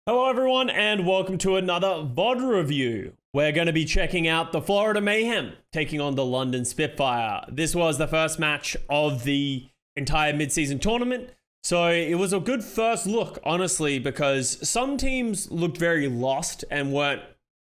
Hello everyone and welcome to another VOD review. We're going to be checking out the Florida Mayhem taking on the London Spitfire. This was the first match of the entire mid-season tournament. So it was a good first look, honestly, because some teams looked very lost and weren't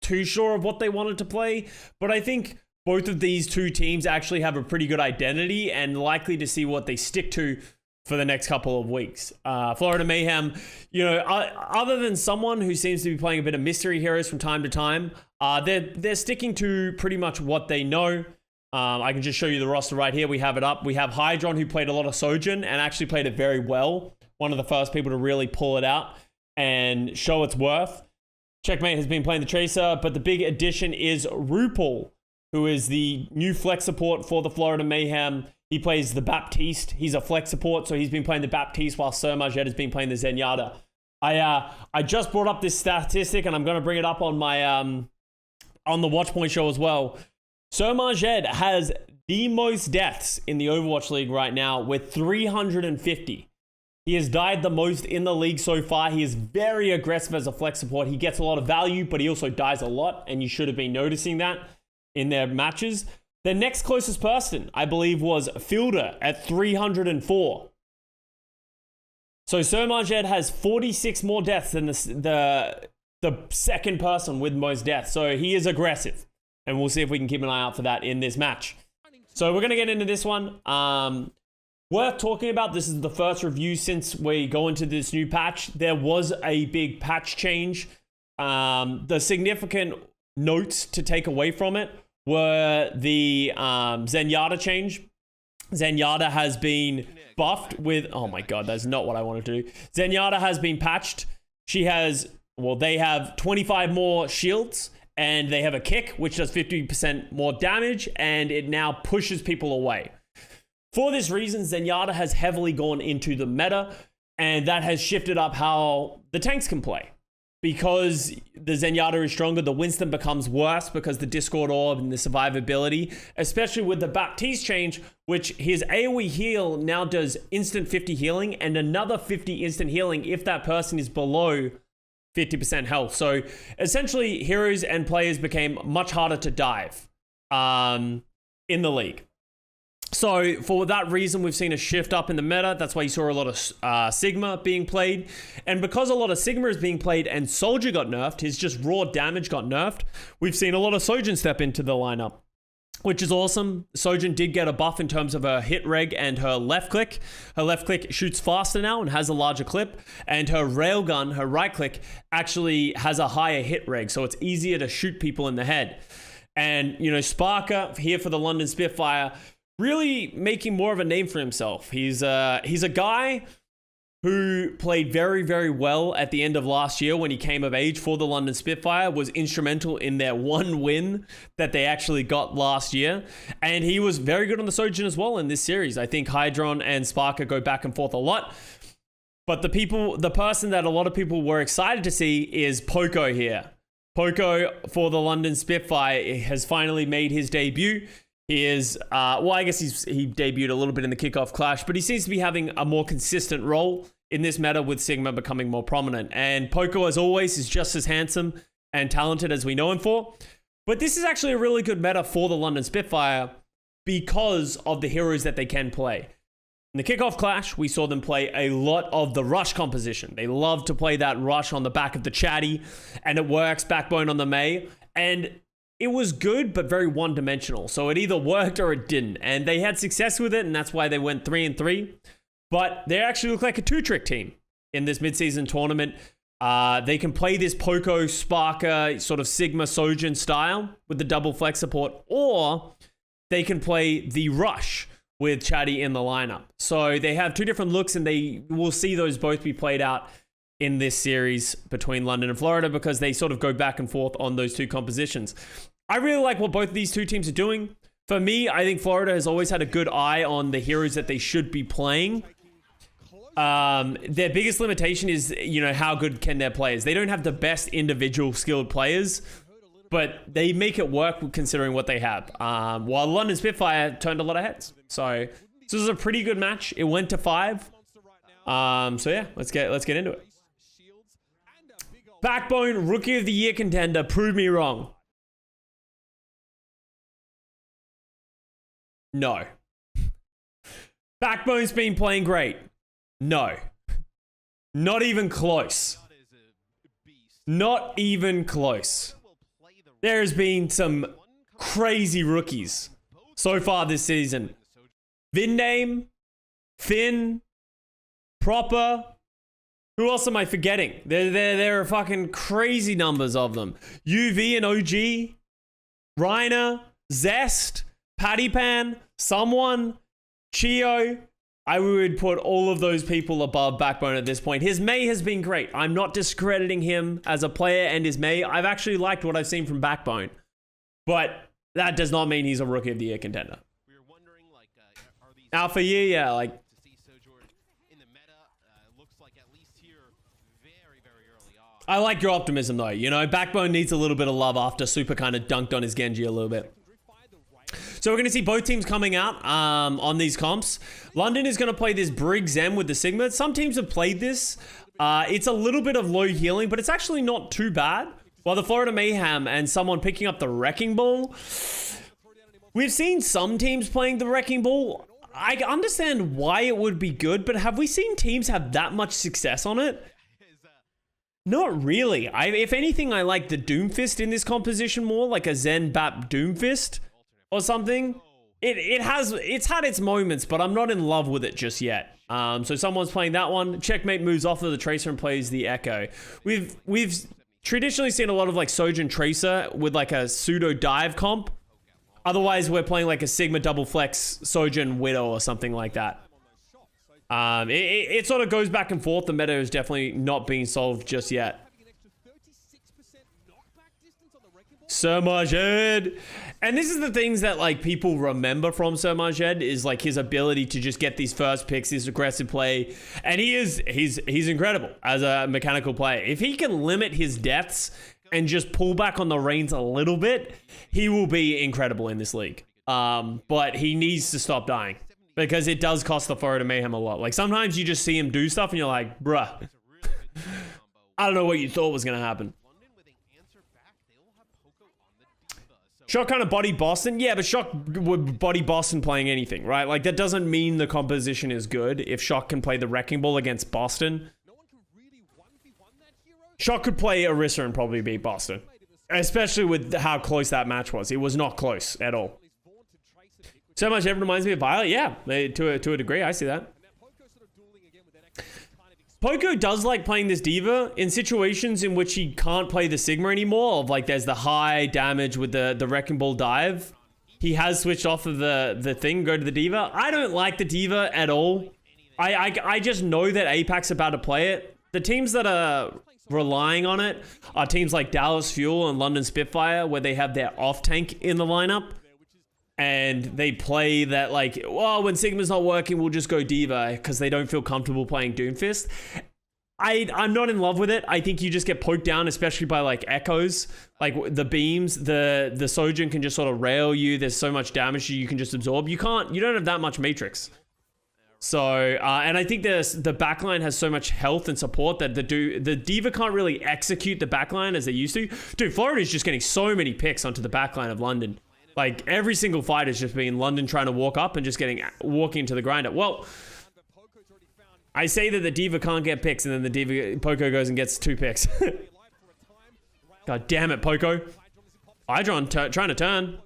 too sure of what they wanted to play. But I think both of these two teams actually have a pretty good identity and likely to see what they stick to for the next couple of weeks. Florida Mayhem, you know, other than someone who seems to be playing a bit of mystery heroes from time to time, they're sticking to pretty much what they know. I can just show you the roster right here. We have it up. We have Hydron, who played a lot of Sojourn and actually played it very well. One of the first people to really pull it out and show its worth. Checkmate has been playing the Tracer, but the big addition is RuPaul, who is the new flex support for the Florida Mayhem. He plays the Baptiste. He's a flex support, so he's been playing the Baptiste while Sir Margette has been playing the Zenyatta. I just brought up this statistic, and I'm going to bring it up on my on the Watchpoint show as well. Sir Margette has the most deaths in the Overwatch League right now with 350. He has died the most in the league so far. He is very aggressive as a flex support. He gets a lot of value, but he also dies a lot, and you should have been noticing that in their matches. The next closest person, I believe, was Fielder at 304. So Sir Margette has 46 more deaths than the second person with most deaths. So he is aggressive. And we'll see if we can keep an eye out for that in this match. So we're going to get into this one. Worth talking about, this is the first review since we go into this new patch. There was a big patch change. The significant notes to take away from it were the Zenyatta change. Zenyatta has been buffed with... Oh my god, that's not what I wanted to do. Zenyatta has been patched. She has... Well, they have 25 more shields, and they have a kick, which does 50% more damage, and it now pushes people away. For this reason, Zenyatta has heavily gone into the meta, and that has shifted up how the tanks can play. Because the Zenyatta is stronger, the Winston becomes worse because the Discord Orb and the survivability, especially with the Baptiste change, which his AoE heal now does instant 50 healing and another 50 instant healing if that person is below 50% health. So essentially, heroes and players became much harder to dive in the league. So for that reason, we've seen a shift up in the meta. That's why you saw a lot of Sigma being played. And because a lot of Sigma is being played and Soldier got nerfed, his just raw damage got nerfed, we've seen a lot of Sojourn step into the lineup, which is awesome. Sojourn did get a buff in terms of her hit reg and her left click. Her left click shoots faster now and has a larger clip. And her railgun, her right click, actually has a higher hit reg. So it's easier to shoot people in the head. And, you know, Sparker here for the London Spitfire, really making more of a name for himself. He's a guy who played very, very well at the end of last year when he came of age for the London Spitfire, was instrumental in their one win that they actually got last year. And he was very good on the Sojourn as well in this series. I think Hydron and Sparker go back and forth a lot. But the person that a lot of people were excited to see is Poco here. Poco for the London Spitfire has finally made his debut. He is, well, I guess he debuted a little bit in the kickoff clash, but he seems to be having a more consistent role in this meta with Sigma becoming more prominent. And Poco, as always, is just as handsome and talented as we know him for. But this is actually a really good meta for the London Spitfire because of the heroes that they can play. In the kickoff clash, we saw them play a lot of the rush composition. They love to play that rush on the back of the Chatty, and it works backbone on the May. And it was good, but very one-dimensional. So it either worked or it didn't. And they had success with it, and that's why they went 3-3. But they actually look like a two-trick team in this mid-season tournament. They can play this Poco, Sparker, sort of Sigma, Sojourn style with the double flex support, or they can play the rush with Chatty in the lineup. So they have two different looks, and they will see those both be played out in this series between London and Florida because they sort of go back and forth on those two compositions. I really like what both of these two teams are doing. For me, I think Florida has always had a good eye on the heroes that they should be playing. Their biggest limitation is, you know, how good can their players? They don't have the best individual skilled players, but they make it work considering what they have. While London Spitfire turned a lot of heads. So this was a pretty good match. It went to 5. So yeah, let's get into it. Backbone, Rookie of the Year contender. Prove me wrong. No. Backbone's been playing great. No. Not even close. Not even close. There's been some crazy rookies so far this season. Vindame, Finn, Proper. Who else am I forgetting? There are fucking crazy numbers of them. UV and OG, Reiner, Zest, Patty Pan, someone, Chio. I would put all of those people above Backbone at this point. His May has been great. I'm not discrediting him as a player and his May. I've actually liked what I've seen from Backbone. But that does not mean he's a Rookie of the Year contender. Alpha Year, yeah, like... I like your optimism though. You know, Backbone needs a little bit of love after Super kind of dunked on his Genji a little bit. So we're going to see both teams coming out on these comps. London is going to play this Briggs M with the Sigma. Some teams have played this. It's a little bit of low healing, but it's actually not too bad. While the Florida Mayhem and someone picking up the Wrecking Ball. We've seen some teams playing the Wrecking Ball. I understand why it would be good, but have we seen teams have that much success on it? Not really. If anything, I like the Doomfist in this composition more, like a Zen Bap Doomfist or something. It's had its moments, but I'm not in love with it just yet. So someone's playing that one. Checkmate moves off of the Tracer and plays the Echo. We've traditionally seen a lot of like Sojin Tracer with like a pseudo dive comp. Otherwise, we're playing like a Sigma double flex Sojin Widow or something like that. It sort of goes back and forth. The meta is definitely not being solved just yet. Sir Majed. And this is the things that like people remember from Sir Majed is like his ability to just get these first picks, his aggressive play. And he's incredible as a mechanical player. If he can limit his deaths and just pull back on the reins a little bit, he will be incredible in this league. But he needs to stop dying. Because it does cost the Florida Mayhem a lot. Like, sometimes you just see him do stuff and you're like, bruh. I don't know what you thought was going to happen. Shock kind of body Boston. Yeah, but Shock would body Boston playing anything, right? Like, that doesn't mean the composition is good if Shock can play the Wrecking Ball against Boston. Shock could play Orisa and probably beat Boston. Especially with how close that match was. It was not close at all. So much ever reminds me of Violet. Yeah, to a degree, I see that. Poco does like playing this Diva in situations in which he can't play the Sigma anymore. Of like, there's the high damage with the Wrecking Ball dive. He has switched off of the thing, go to the Diva. I don't like the Diva at all. I just know that APAC's about to play it. The teams that are relying on it are teams like Dallas Fuel and London Spitfire, where they have their off tank in the lineup. And they play that like, well, when Sigma's not working, we'll just go Diva because they don't feel comfortable playing Doomfist. I'm not in love with it. I think you just get poked down, especially by like echoes, like the beams. The Sojin can just sort of rail you. There's so much damage you can just absorb. You don't have that much matrix. So, and I think the backline has so much health and support that the Diva can't really execute the backline as they used to. Dude, Florida's just getting so many picks onto the backline of London. Like, every single fight has just been London trying to walk up and just walking into the grinder. Well, I say that the Diva can't get picks, and then the Diva Poco goes and gets 2 picks. God damn it, Poco. Hydron trying to turn.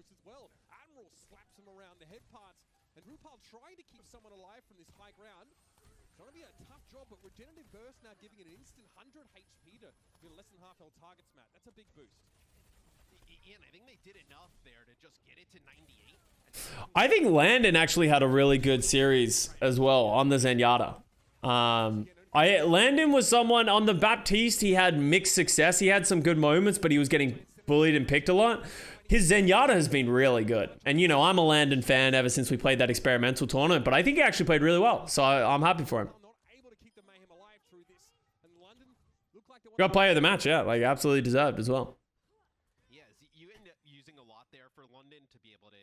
I think Landon actually had a really good series as well on the Zenyatta. Landon was someone on the Baptiste, he had mixed success. He had some good moments, but he was getting bullied and picked a lot. His Zenyatta has been really good. And, you know, I'm a Landon fan ever since we played that experimental tournament, but I think he actually played really well. So I'm happy for him. Got player of the match, yeah. Like, absolutely deserved as well. Yeah, you end up using a lot there for London to be able to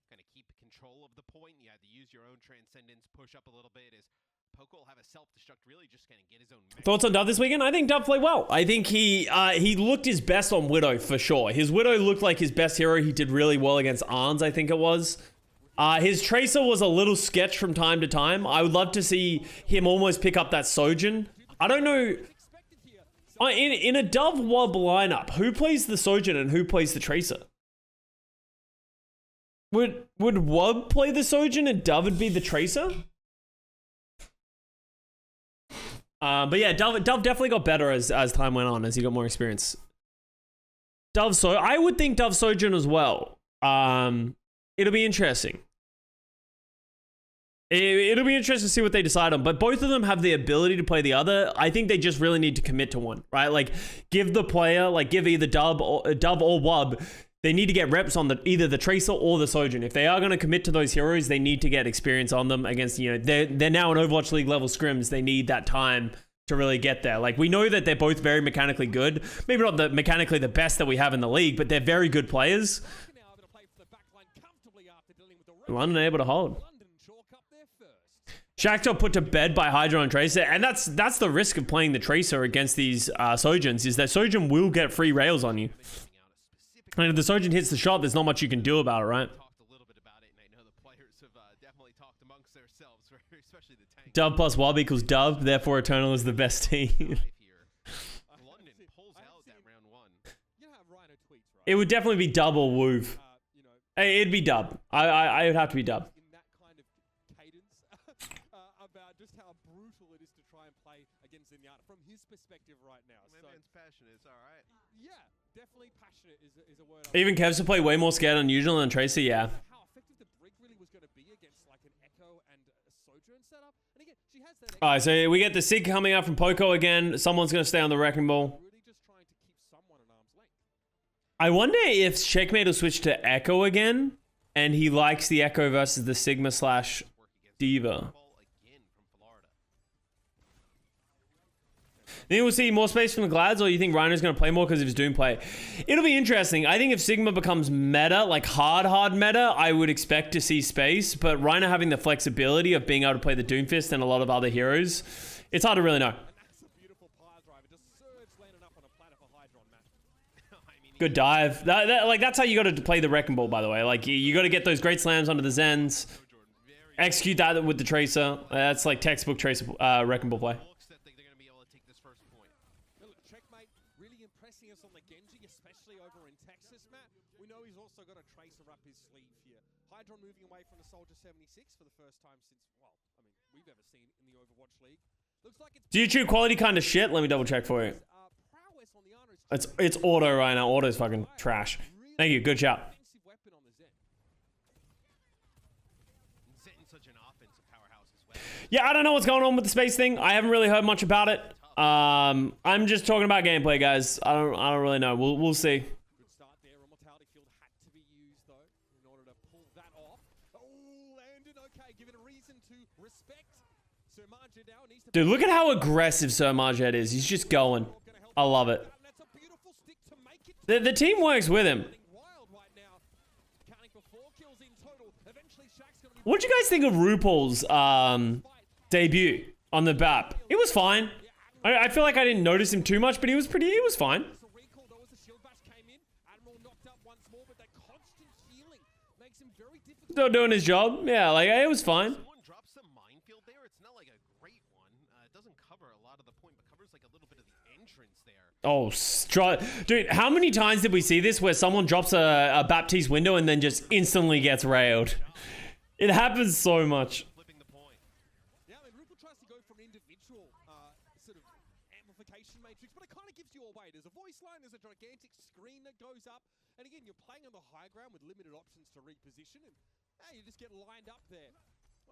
kind of keep control of the point. You had to use your own transcendence, push up a little bit as Poco will have a self-destruct, really just kind of get his own. Thoughts on Dove this weekend? I think Dove played well. I think he looked his best on Widow for sure. His Widow looked like his best hero. He did really well against Arns, I think it was. His Tracer was a little sketch from time to time. I would love to see him almost pick up that Sojourn. I don't know. In a Dove Wob lineup, who plays the Sojourn and who plays the Tracer? Would Wob play the Sojourn and Dove would be the Tracer? But yeah, Dove definitely got better as time went on, as he got more experience. I would think Dove Sojourn as well. It'll be interesting. It'll be interesting to see what they decide on, but both of them have the ability to play the other. I think they just really need to commit to one, right? Like, give the player, like, give either Dove or Wob. They need to get reps on either the Tracer or the Sojourn. If they are going to commit to those heroes, they need to get experience on them against, you know, they're now in Overwatch League level scrims. They need that time to really get there. Like, we know that they're both very mechanically good. Maybe not mechanically the best that we have in the league, but they're very good players. London able to hold. Shakhtar put to bed by Hydra and Tracer, and that's the risk of playing the Tracer against these Sojourns, is that Sojourn will get free rails on you. And if the Sojourn hits the shot, there's not much you can do about it, right? Dove plus Wob equals Dove, therefore Eternal is the best team. It would definitely be Dub or Woov. Hey, it'd be Dub. I would have to be Dub. Just how brutal it is to try and play against Zenyatta from his perspective right now. Man's passionate, it's alright. Yeah, definitely passionate is a word. Even Kevs to play way more scared than usual than Tracer, yeah. How effective the Brig really was going to be against like an Echo and a Sojourn setup. And again, she has that. Alright, so we get the Sig coming out from Poco again. Someone's going to stay on the Wrecking Ball. Really just trying to keep someone at arm's length. I wonder if Checkmate will switch to Echo again, and he likes the Echo versus the Sigma / Diva. Think we'll see more space from the Glads, or you think Rhino's going to play more because of his Doom play? It'll be interesting. I think if Sigma becomes meta, like hard meta, I would expect to see space, but Rhino having the flexibility of being able to play the Doomfist and a lot of other heroes, it's hard to really know. Good dive. That's how you got to play the Wrecking Ball, by the way. Like, you got to get those great slams onto the Zens, execute that with the Tracer. That's like textbook Tracer Wrecking Ball play. Got a Tracer up his sleeve here. Hydron moving away from the Soldier 76 for the first time since, well, I mean, we've ever seen in the Overwatch League. Looks like it's YouTube quality kind of shit. Let me double check for you. It's auto right now. Auto's fucking trash. Thank you. Good shout. Yeah, I don't know what's going on with the space thing. I haven't really heard much about it. I'm just talking about gameplay, guys. I don't really know. We'll see. Dude, look at how aggressive Sir Marjet is. He's just going. I love it. The team works with him. What did you guys think of RuPaul's debut on the BAP? It was fine. I feel like I didn't notice him too much, but he was fine. Still doing his job. Yeah, like, it was fine. Oh, dude, how many times did we see this where someone drops a Baptiste window and then just instantly gets railed? It happens so much. Yeah, I mean, RuPaul tries to go from individual sort of amplification matrix, but it kind of gives you away. There's a voice line, there's a gigantic screen that goes up, and again, you're playing on the high ground with limited options to reposition, and you just get lined up there.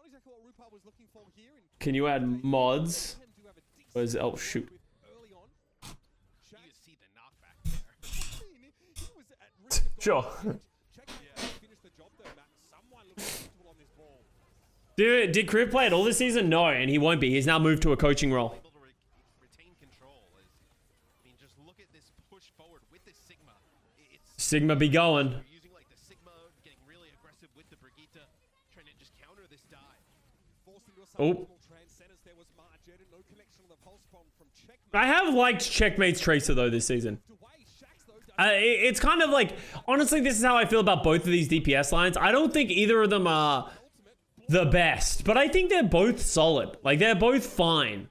Not exactly what RuPaul was looking for here. Can you add mods? Oh, shoot. Sure. Did Crib play it all this season? No, and he won't be. He's now moved to a coaching role. Sigma be going. Oh. I have liked Checkmate's Tracer though this season. It's kind of like, honestly, this is how I feel about both of these DPS lines. I don't think either of them are the best, but I think they're both solid. Like, they're both fine.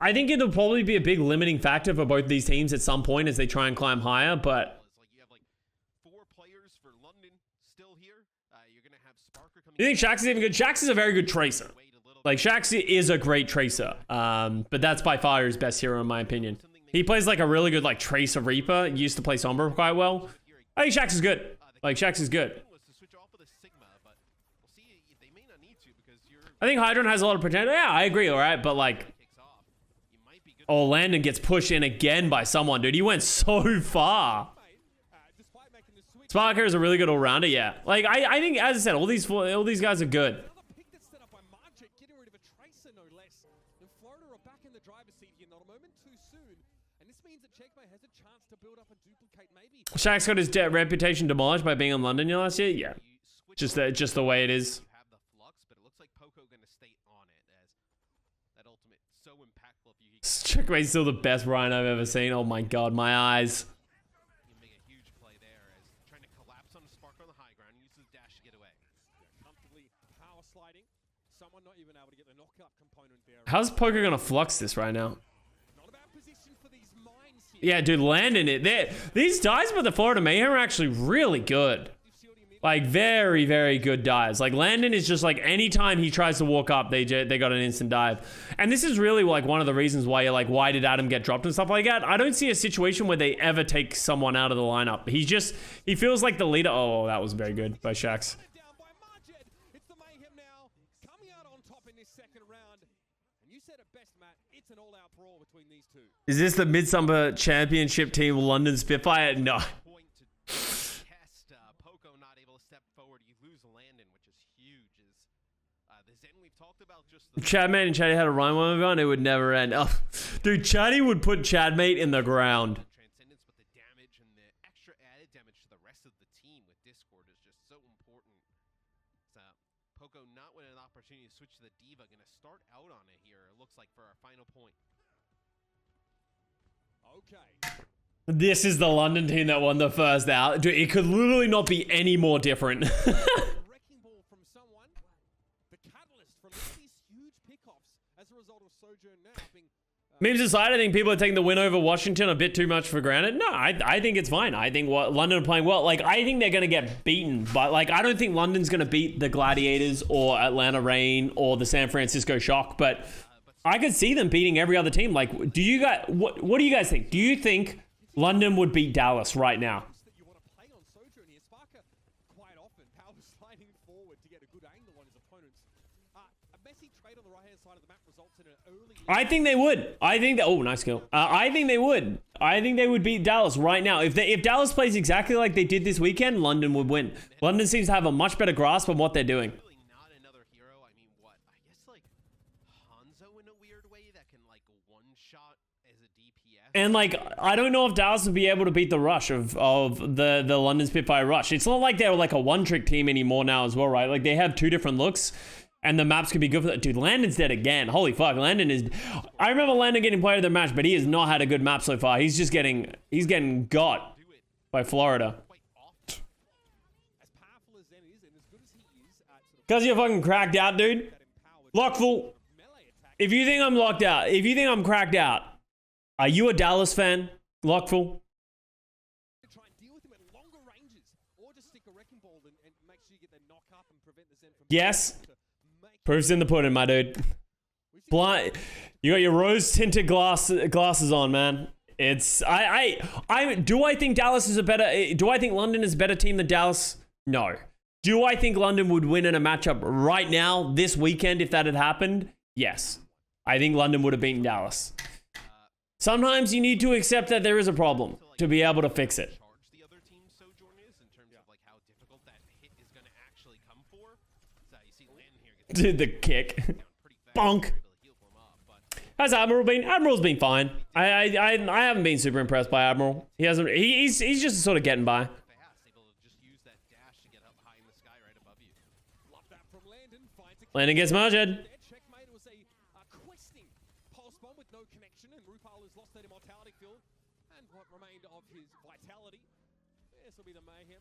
I think it'll probably be a big limiting factor for both these teams at some point as they try and climb higher, but... You think Shax is even good? Shax is a very good tracer. Like, Shax is a great tracer. But that's by far his best hero in my opinion. He plays like a really good like Tracer Reaper. He used to play Sombra quite well. I think Shax is good. Like, Shax is good. I think Hydron has a lot of potential. Yeah, I agree, alright? But like... Oh, Landon gets pushed in again by someone, dude. He went so far. Sparker is a really good all-rounder, yeah. Like, I think, as I said, all these guys are good. Shaq's got his reputation demolished by being in London last year? Yeah. Just the way it is. Checkmate's still the best Ryan I've ever seen. Oh my god, my eyes. How's Poker gonna flux this right now? Yeah, dude, landing it. These dives by the Florida Mayhem are actually really good. Like, very, very good dives. Like, Landon is just like, anytime he tries to walk up, they got an instant dive. And this is really like one of the reasons why you're like, why did Adam get dropped and stuff like that? I don't see a situation where they ever take someone out of the lineup. He feels like the leader. Oh, that was very good by Shax. Is this the Midsummer Championship team, London Spitfire? No. Chadmate and Chatty had a rhyme one on, it would never end. Oh, dude, Chatty would put Chadmate in the ground. This is the London team that won the first out. Dude, it could literally not be any more different. Memes aside, I think people are taking the win over Washington a bit too much for granted. No, I think it's fine. I think London are playing well. Like, I think they're going to get beaten. But, like, I don't think London's going to beat the Gladiators or Atlanta Reign or the San Francisco Shock. But I could see them beating every other team. Like, do you guys... What do you guys think? Do you think London would beat Dallas right now? I think they would. I think that... Oh, nice kill. I think they would. I think they would beat Dallas right now. If Dallas plays exactly like they did this weekend, London would win. London seems to have a much better grasp on what they're doing. And, like, I don't know if Dallas would be able to beat the rush of the London Spitfire rush. It's not like they're like a one-trick team anymore now as well, right? Like, they have two different looks. And the maps could be good for that. Dude, Landon's dead again. Holy fuck, Landon is... I remember Landon getting player of the match, but he has not had a good map so far. He's just getting... He's getting got by Florida. Because you're fucking cracked out, dude. Lockful. If you think I'm locked out, if you think I'm cracked out, are you a Dallas fan? Lockful. Yes. Proof's in the pudding, my dude. Blind, you got your rose-tinted glasses on, man. It's do I think Dallas is a better? Do I think London is a better team than Dallas? No. Do I think London would win in a matchup right now, this weekend, if that had happened? Yes. I think London would have beaten Dallas. Sometimes you need to accept that there is a problem to be able to fix it. Did the kick. Bonk. How's Admiral been? Admiral's been fine. I haven't been super impressed by Admiral. He hasn't. He's just sort of getting by. Landon gets Marged. Their checkmate was a questing pulse bomb with no connection, and Rupal has lost that immortality field and what remained of his vitality. This will be the Mayhem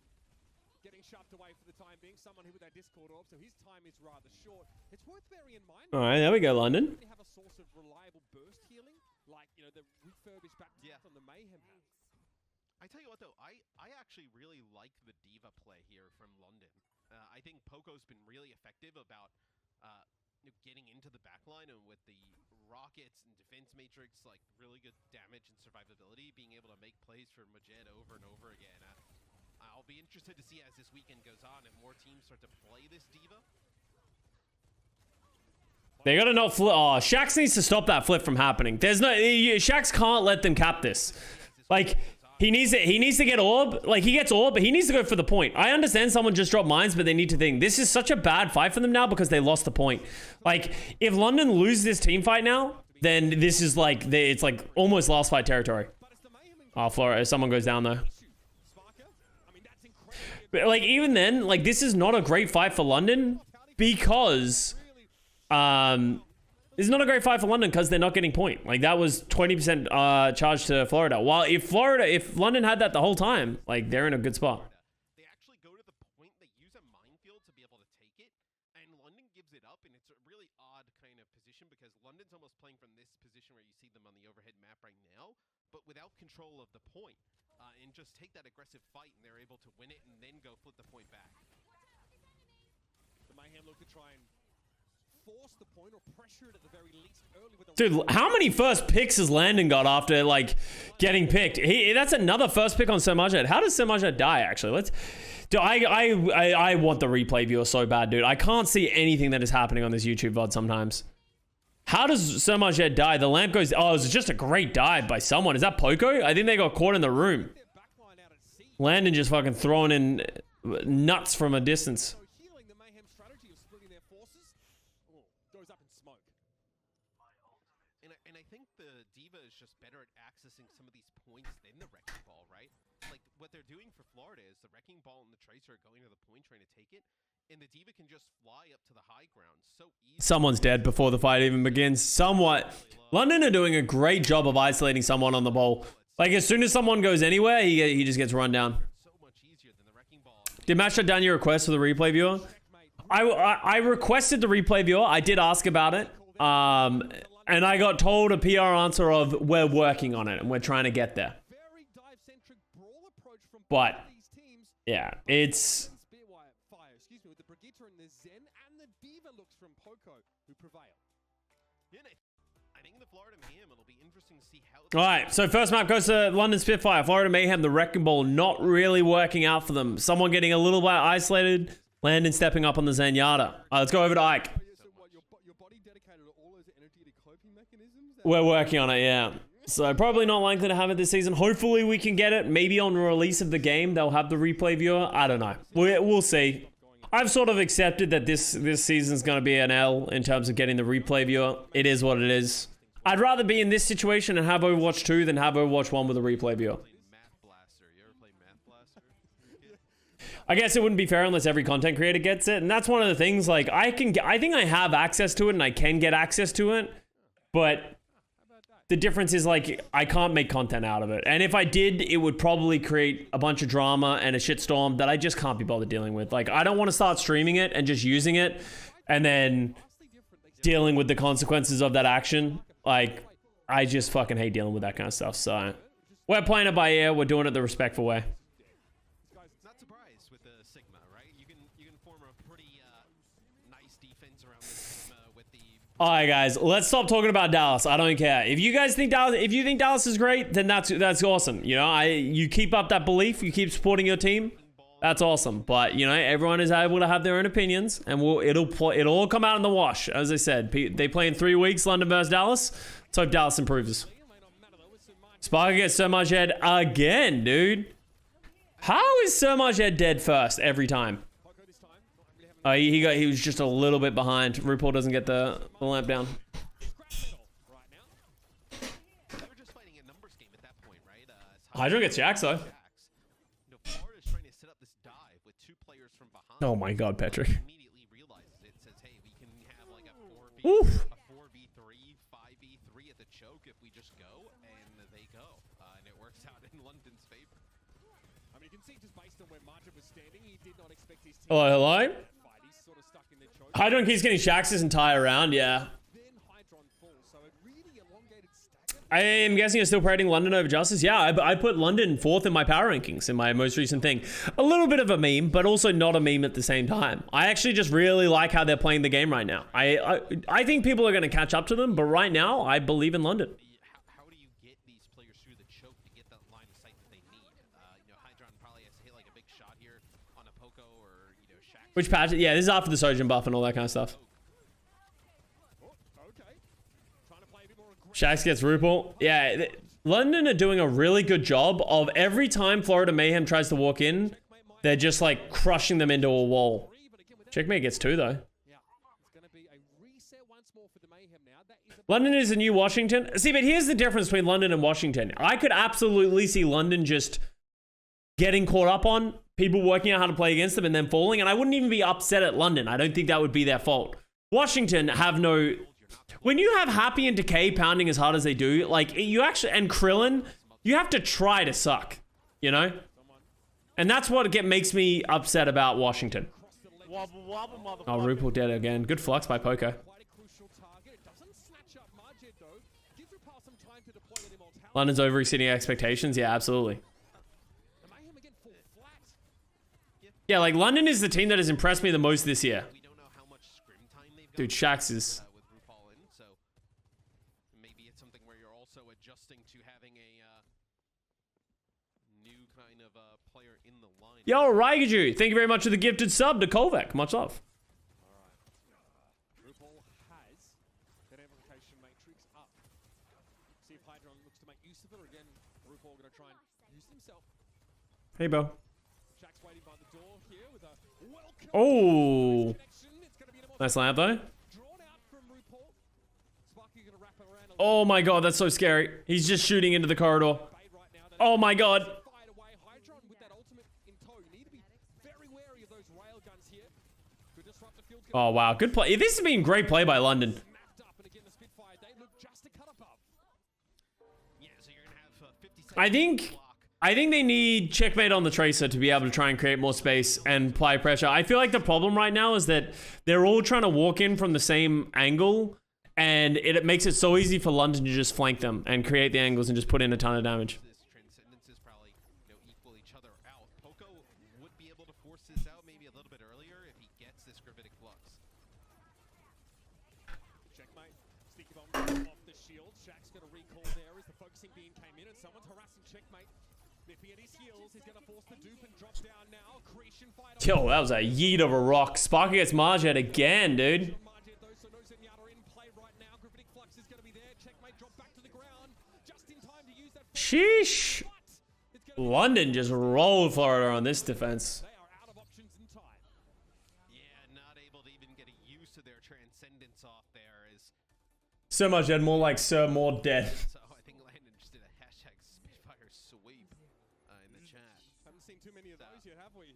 getting shoved away for the time being. Someone who with that Discord orb, so his time is rather short. It's worth bearing in mind. All right, there we go, London. They have a source of reliable burst healing, like the refurbished back on the Mayhem has. I tell you what, though, I actually really like the Diva play here from London. I think Poco's been really effective about getting into the backline, and with the rockets and defense matrix, like really good damage and survivability, being able to make plays for Majed over and over again. I'll be interested to see as this weekend goes on if more teams start to play this Diva. They gotta not flip. Oh, Shax needs to stop that flip from happening. There's no Shax can't let them cap this. Like he needs to get orb. Like he gets orb, but he needs to go for the point. I understand someone just dropped mines, but they need to think this is such a bad fight for them now because they lost the point. Like if London lose this team fight now, then this is like it's like almost last fight territory. Oh, Flora, someone goes down though. But like even then, like this is not a great fight for London because this is not a great fight for London because they're not getting point. Like that was 20% charge to Florida. While if London had that the whole time, like they're in a good spot. They actually go to the point, they use a minefield to be able to take it, and London gives it up, and it's a really odd kind of position because London's almost playing from this position where you see them on the overhead map right now, but without control of the point, and just take that aggressive fight, and they're able to win it and then go flip the point back. The Mayhem look to try and force the point or pressure it at the very least early with the Dude, how many first picks has Landon got after like getting picked? That's another first pick on Sermajed. How does Sermajed die actually? I want the replay viewer so bad, dude. I can't see anything that is happening on this YouTube VOD sometimes. How does Sermajed die? The lamp goes. Oh, it was just a great dive by someone. Is that Poco? I think they got caught in the room. Landon just fucking throwing in nuts from a distance. healing the Mayhem strategy of splitting their forces goes up in smoke. And I think the Diva is just better at accessing some of these points than the Wrecking Ball, right? Like, what they're doing for Florida is the Wrecking Ball and the Tracer are going to the point trying to take it, and the Diva can just fly up to the high ground so easily. Someone's dead before the fight even begins. Somewhat. London are doing a great job of isolating someone on the ball. Like, as soon as someone goes anywhere, he just gets run down. So much easier than the Wrecking Ball. Did Matt shut down your request for the replay viewer? I requested the replay viewer. I did ask about it. And I got told a PR answer of we're working on it and we're trying to get there. Very dive-centric brawl approach from But both these teams. yeah, it's Fire, excuse me, with the Brigitte and the Zen and the Diva looks from Poco who prevail. Yeah, I think the Florida Mayhem, it'll be interesting to see how. all right. So first map goes to London Spitfire, Florida Mayhem. The Wrecking Ball not really working out for them. Someone getting a little bit isolated. Landon stepping up on the Zenyatta. Let's go over to Ike. So what, your body dedicated all those energetic coping mechanisms? We're working on it, yeah. So probably not likely to have it this season. Hopefully we can get it. Maybe on release of the game, they'll have the replay viewer. I don't know. We'll see. I've sort of accepted that this season's going to be an L in terms of getting the replay viewer. It is what it is. I'd rather be in this situation and have Overwatch 2 than have Overwatch 1 with a replay viewer. Math Blaster. You ever play Math Blaster? I guess it wouldn't be fair unless every content creator gets it. And that's one of the things, like, I think I have access to it and I can get access to it. But the difference is, like, I can't make content out of it. And if I did, it would probably create a bunch of drama and a shitstorm that I just can't be bothered dealing with. Like, I don't want to start streaming it and just using it and then dealing with the consequences of that action. Like, I just fucking hate dealing with that kind of stuff. So, we're playing it by ear. We're doing it the respectful way. Not surprised with the Sigma, right? You can form a pretty nice defense around the Sigma with the. All right, guys, let's stop talking about Dallas. I don't care. If you guys think Dallas, if you think Dallas is great, then that's awesome. You know, you keep up that belief, you keep supporting your team. That's awesome. But you know, everyone is able to have their own opinions, and it'll all come out in the wash. As I said, they play in 3 weeks, London versus Dallas. Let's hope Dallas improves. Sparker gets Sermajed again, dude. How is Sermajed dead first every time? He was just a little bit behind. RuPaul doesn't get the lamp down. They were just fighting a numbers game at that point, right? Hydra gets Jax though. Florida's trying to set up this dive with 2 players from behind. Oh my god, Patrick. Immediately realizes it, says, hey, we can Oof. a 4v3, 5v3 at the choke if we just go, and they go. And it works out in London's favor. I mean, you can see just based on where Martin was standing, he did not expect his team Hello, hello. to fight. He's sort of stuck in the choke. Hydron keeps getting Shax this entire round, yeah. Then Hydron falls, so a really elongated stagger. I am guessing you're still parading London over Justice. Yeah, I put London 4th in my power rankings in my most recent thing. A little bit of a meme, but also not a meme at the same time. I actually just really like how they're playing the game right now. I think people are going to catch up to them, but right now, I believe in London. How do you get these players through the choke to get that line of sight that they need? Hydron probably has to hit like a big shot here on a Poco or, Shax. Which patch? Yeah, this is after the Sojourn buff and all that kind of stuff. Oh, okay. Trying to play a bit more aggressive. Shax gets Rupal. Yeah, London are doing a really good job of every time Florida Mayhem tries to walk in, they're just like crushing them into a wall. Checkmate gets 2 though. Yeah, it's going to be a reset once more for the Mayhem now. That is a London is the new Washington. See, but here's the difference between London and Washington. I could absolutely see London just getting caught up on people working out how to play against them and then falling, and I wouldn't even be upset at London. I don't think that would be their fault. Washington have no... When you have Happy and Decay pounding as hard as they do, like, you actually... And Krillin, you have to try to suck, you know? And that's what makes me upset about Washington. Oh, Rupal dead again. Good flux by Poco. quite a crucial target. It doesn't snatch up Marjed though. Gives Rupal some time to deploy that immortality. London's over exceeding expectations. Yeah, absolutely. The Mayhem again fall flat. Yeah, like, London is the team that has impressed me the most this year. We don't know how much scrim time they've got. Dude, Shax is... With RuPaul in, so maybe it's something where you're also adjusting to having a new kind of player in the line. Yo, Raigaju, thank you very much for the gifted sub to Kolvek. Much love. RuPaul has that amplification matrix up. See if Hydron looks to make use of it, or again, RuPaul going to try and use himself. Hey, Bo. Shax waiting by the door here with a welcome Oh, connection. It's going to be an nice lamp though. drawn out from RuPaul. Sparky going to wrap it around a Oh my god, that's so scary. He's just shooting into the corridor. bait right now. That Oh my god. fired away. Hydron with that ultimate in tow. You need to be very wary of those rail guns here. Could disrupt the field. Oh wow, good play. This has been great play by London. Smacked up, and again the Spitfire. They look just a cut above. Yeah, so you're gonna have 50 seconds I think they need Checkmate on the Tracer to be able to try and create more space and apply pressure. I feel like the problem right now is that they're all trying to walk in from the same angle, and it makes it so easy for London to just flank them and create the angles and just put in a ton of damage. This transcendence is probably equal each other out. Poco would be able to force this out maybe a little bit earlier if he gets this gravitic flux. Checkmate. Sticky bomb off the shield. Shax got a recall there as the focusing beam came in, and someone's harassing Checkmate. Nippy at his heels. He's going to force the dupe and drop down now. Accretion fight. Yo, that was a yeet of a rock. Sparky gets Marjet again, dude. Marjed though, so no Zenyatta in play right now. Gravitic flux is going to be there. Checkmate drop back to the ground. Just in time to use that. Sheesh. But it's going to be London just rolled Florida on this defense. they are out of options in time. Yeah, not able to even get a use of their transcendence off there is So much dead, more like Sir More dead. so I think Landon just did a hashtag Spitfire sweep in the chat. Haven't seen too many of those yet, have we?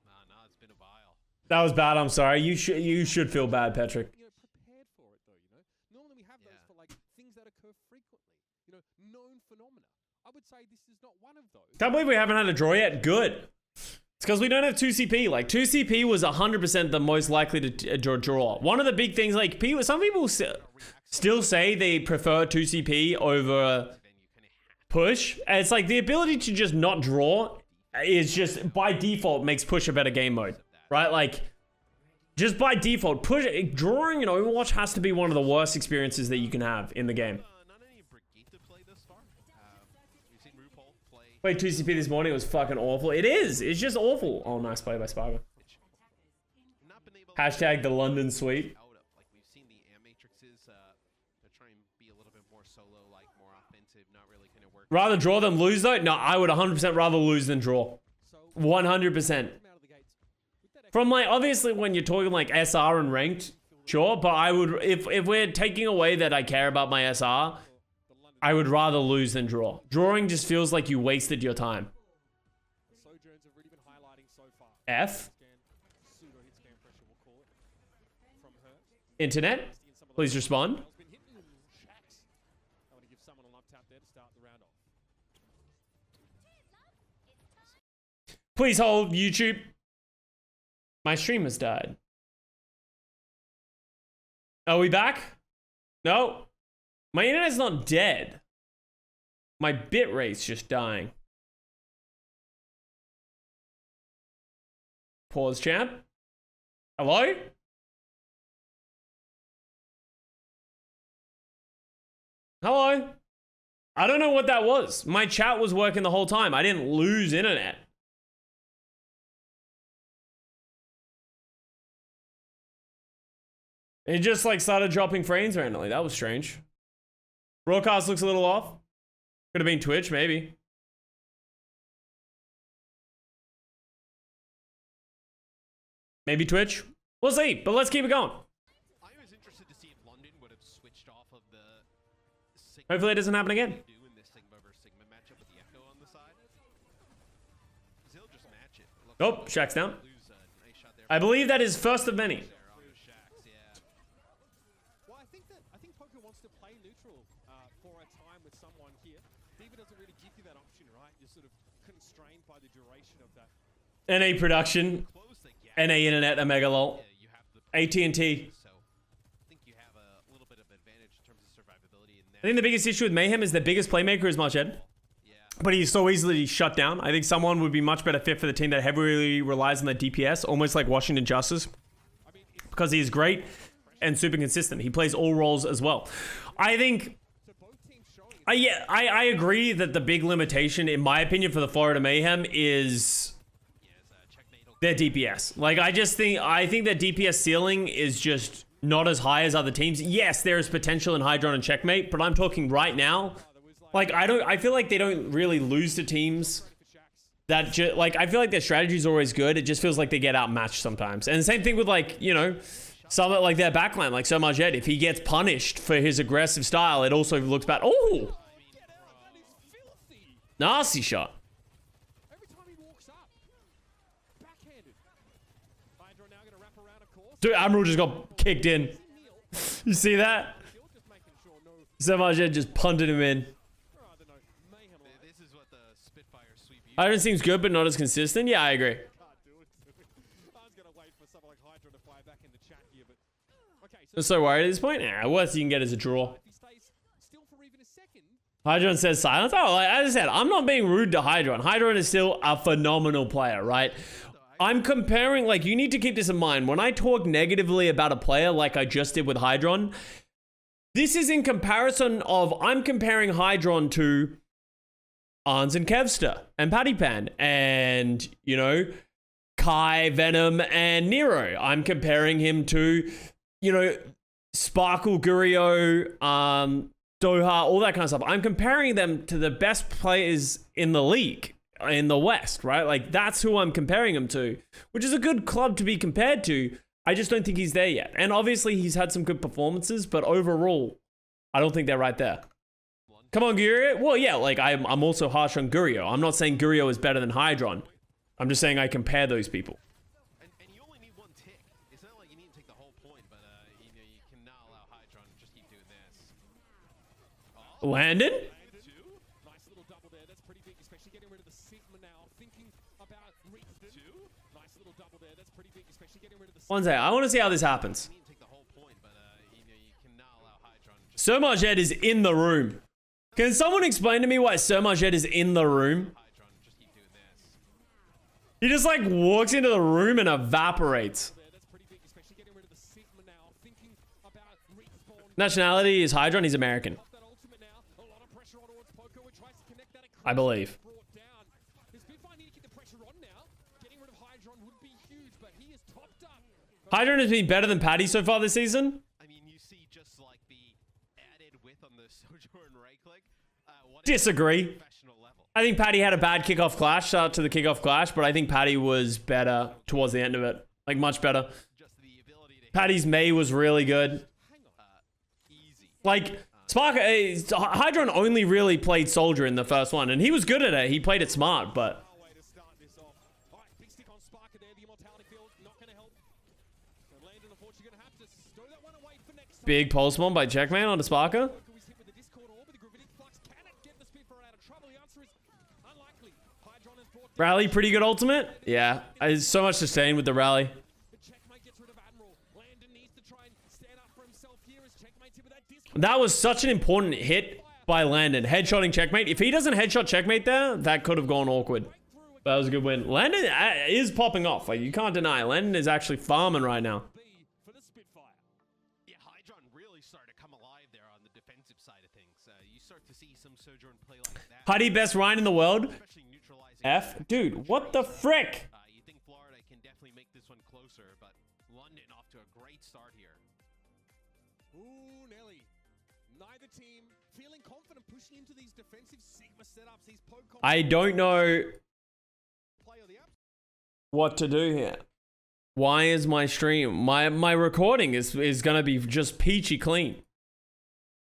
Nah, it's been a while. That was bad, I'm sorry. You should feel bad, Patrick. Prepared for it though, Normally we have those for like things that occur frequently. Known phenomena. I would say this is not one of those. Can't believe we haven't had a draw yet. Good. It's because we don't have 2CP. Like, 2CP was 100% the most likely to draw. One of the big things, like, some people still say they prefer 2CP over Then you kind of push. And it's like the ability to just not draw is just, by default, makes push a better game mode. Right? Like, just by default, drawing in Overwatch has to be one of the worst experiences that you can have in the game. not any Brigitte play thus far. We've seen RuPaul play. Played 2CP this morning. It was fucking awful. It is. It's just awful. Oh, nice play by Spargo. Not been able Hashtag the London sweep. out of like we've seen the AM matrices to try and be a little bit more solo, like more offensive, not really kind of work. Rather draw than lose, though? No, I would 100% rather lose than draw. So 100%. out of the gates. With that From, like, obviously when you're talking, like, SR and ranked, sure, but I would, if we're taking away that I care about my SR, the London I would rather lose than draw. Drawing just feels like you wasted your time. Sojourns have really been highlighting so far. F? Scan, pseudo hit scan pressure, we'll call it. From her. Internet? Nasty Please respond. Been hitting Shax. I want to give someone a love tap there to start the round off. Please hold, YouTube. My stream has died. Are we back? No. My internet's not dead. My bit rate's just dying. Pause, champ. Hello? Hello? I don't know what that was. My chat was working the whole time. I didn't lose internet. It just like started dropping frames randomly. That was strange. Broadcast looks a little off. Could have been Twitch, maybe. Maybe Twitch. We'll see, but let's keep it going. I was interested to see if London would have switched off of the Sigma Hopefully it doesn't happen again. do in this Sigma versus Sigma matchup with the Echo on the side. He'll just match it. Oh, Shax's down. Lose a nice shot there I believe that is first of many. there on Shax, yeah. Well, I think Poker wants to play neutral for a time with someone here. Diva doesn't really give you that option, right? You're sort of constrained by the duration of that. NA production, Close the gap. NA internet, Omega lol. You have the AT&T. so I think you have a little bit of advantage in terms of survivability in I that. think the biggest issue with Mayhem is the biggest playmaker is Marched. Yeah. But he's so easily shut down. I think someone would be much better fit for the team that heavily relies on the DPS, almost like Washington Justice, because he is great and super consistent. He plays all roles as well. I think, I agree that the big limitation, in my opinion, for the Florida Mayhem is their DPS. Like, I think their DPS ceiling is just not as high as other teams. Yes, there is potential in Hydron and Checkmate, but I'm talking right now. Like, I feel like they don't really lose to teams that like, I feel like their strategy is always good. It just feels like they get outmatched sometimes. And the same thing with, like, you know, some of like their backline, like Somajed. If he gets punished for his aggressive style, it also looks bad. Oh, nasty shot. Every time he walks up, backhanded. Hydro now going to wrap around a course. Dude, Admiral just got kicked in. You see that? Just making sure no. Somajed just punted him in. I don't know. Mayhem. This is what the Spitfire sweep Hydron seems good, but not as consistent. Yeah, I agree. Can't do it. I was going to wait for someone like Hydro to fire back in the chat here, but okay. So I'm so worried at this point. Nah, worst you can get is a draw. if he stays still for even a second, Hydron says silence. Oh, like, as I said, I'm not being rude to Hydron. Hydron is still a phenomenal player, right? I'm comparing, like, you need to keep this in mind. When I talk negatively about a player like I just did with Hydron, this is in comparison of, I'm comparing Hydron to Arns and Kevster and Paddy Pan and, you know, Kai, Venom, and Nero. I'm comparing him to, you know, Sparkle, Gurio, Doha, all that kind of stuff. I'm comparing them to the best players in the league, in the West, right? Like, that's who I'm comparing him to, which is a good club to be compared to. I just don't think he's there yet. And obviously, he's had some good performances, but overall, I don't think they're right there. Come on, Gurio. Well, yeah, like, I'm also harsh on Gurio. I'm not saying Gurio is better than Hydron. I'm just saying I compare those people. and you only need one tick. It's not like you need to take the whole point, but you know, you cannot allow Hydron to just keep doing this. Landon? nice little double there. That's pretty big, especially getting rid of the Sigma now. Thinking about Rigston. Nice little double there. That's pretty big, especially getting rid of the One second. I want to see how this happens. You need to take the whole point, but you know, you cannot allow Hydron to just Somajed is in the room. Can someone explain to me why Somajed is in the room? Hydron to just keep doing this. He just like walks into the room and evaporates. there. That's pretty big, especially getting rid of the Sigma now. Thinking about Respawn. Nationality is Hydron. He's American, Off that ultimate now. A lot of pressure on towards Poco. It tries to connect that. I believe. Brought down. The Spitfire need to keep the pressure on now. Getting rid of Hydron would be huge, but he is topped up. Hydron has been better than Paddy so far this season. I mean, you see just like the added width on the Sojourn right click. What Disagree. professional level. I think Paddy had a bad kickoff clash. Shout out to the kickoff clash, but I think Paddy was better towards the end of it. Like, much better. Just the ability to Paddy's May was really good. easy. Like, Hydron only really played Soldier in the first one, and he was good at it. He played it smart, but Way to start this off. All right, big stick on Sparker there. The immortality field not going to help. So Landon, unfortunately, going to have to stow that one away for next Big pulse bomb by Checkmate onto Sparker. Rally, pretty good ultimate. Yeah, so much sustain with the rally. That was such an important hit by Landon. Headshotting Checkmate. If he doesn't headshot Checkmate there, that could have gone awkward. That was a good win. Landon is popping off. Like, you can't deny. Landon is actually farming right now. Yeah, Hydron really started to come alive there on the defensive side of things. You start to see some Sojourn play like that. Huddy, best Ryan in the world. F? Dude, what the frick? You think Florida can definitely make this one closer, but London off to a great start here. Ooh, Nelly. Neither team feeling confident pushing into these defensive Sigma setups. These poke I don't know what to do here. Why is my stream, my recording is gonna be just peachy clean,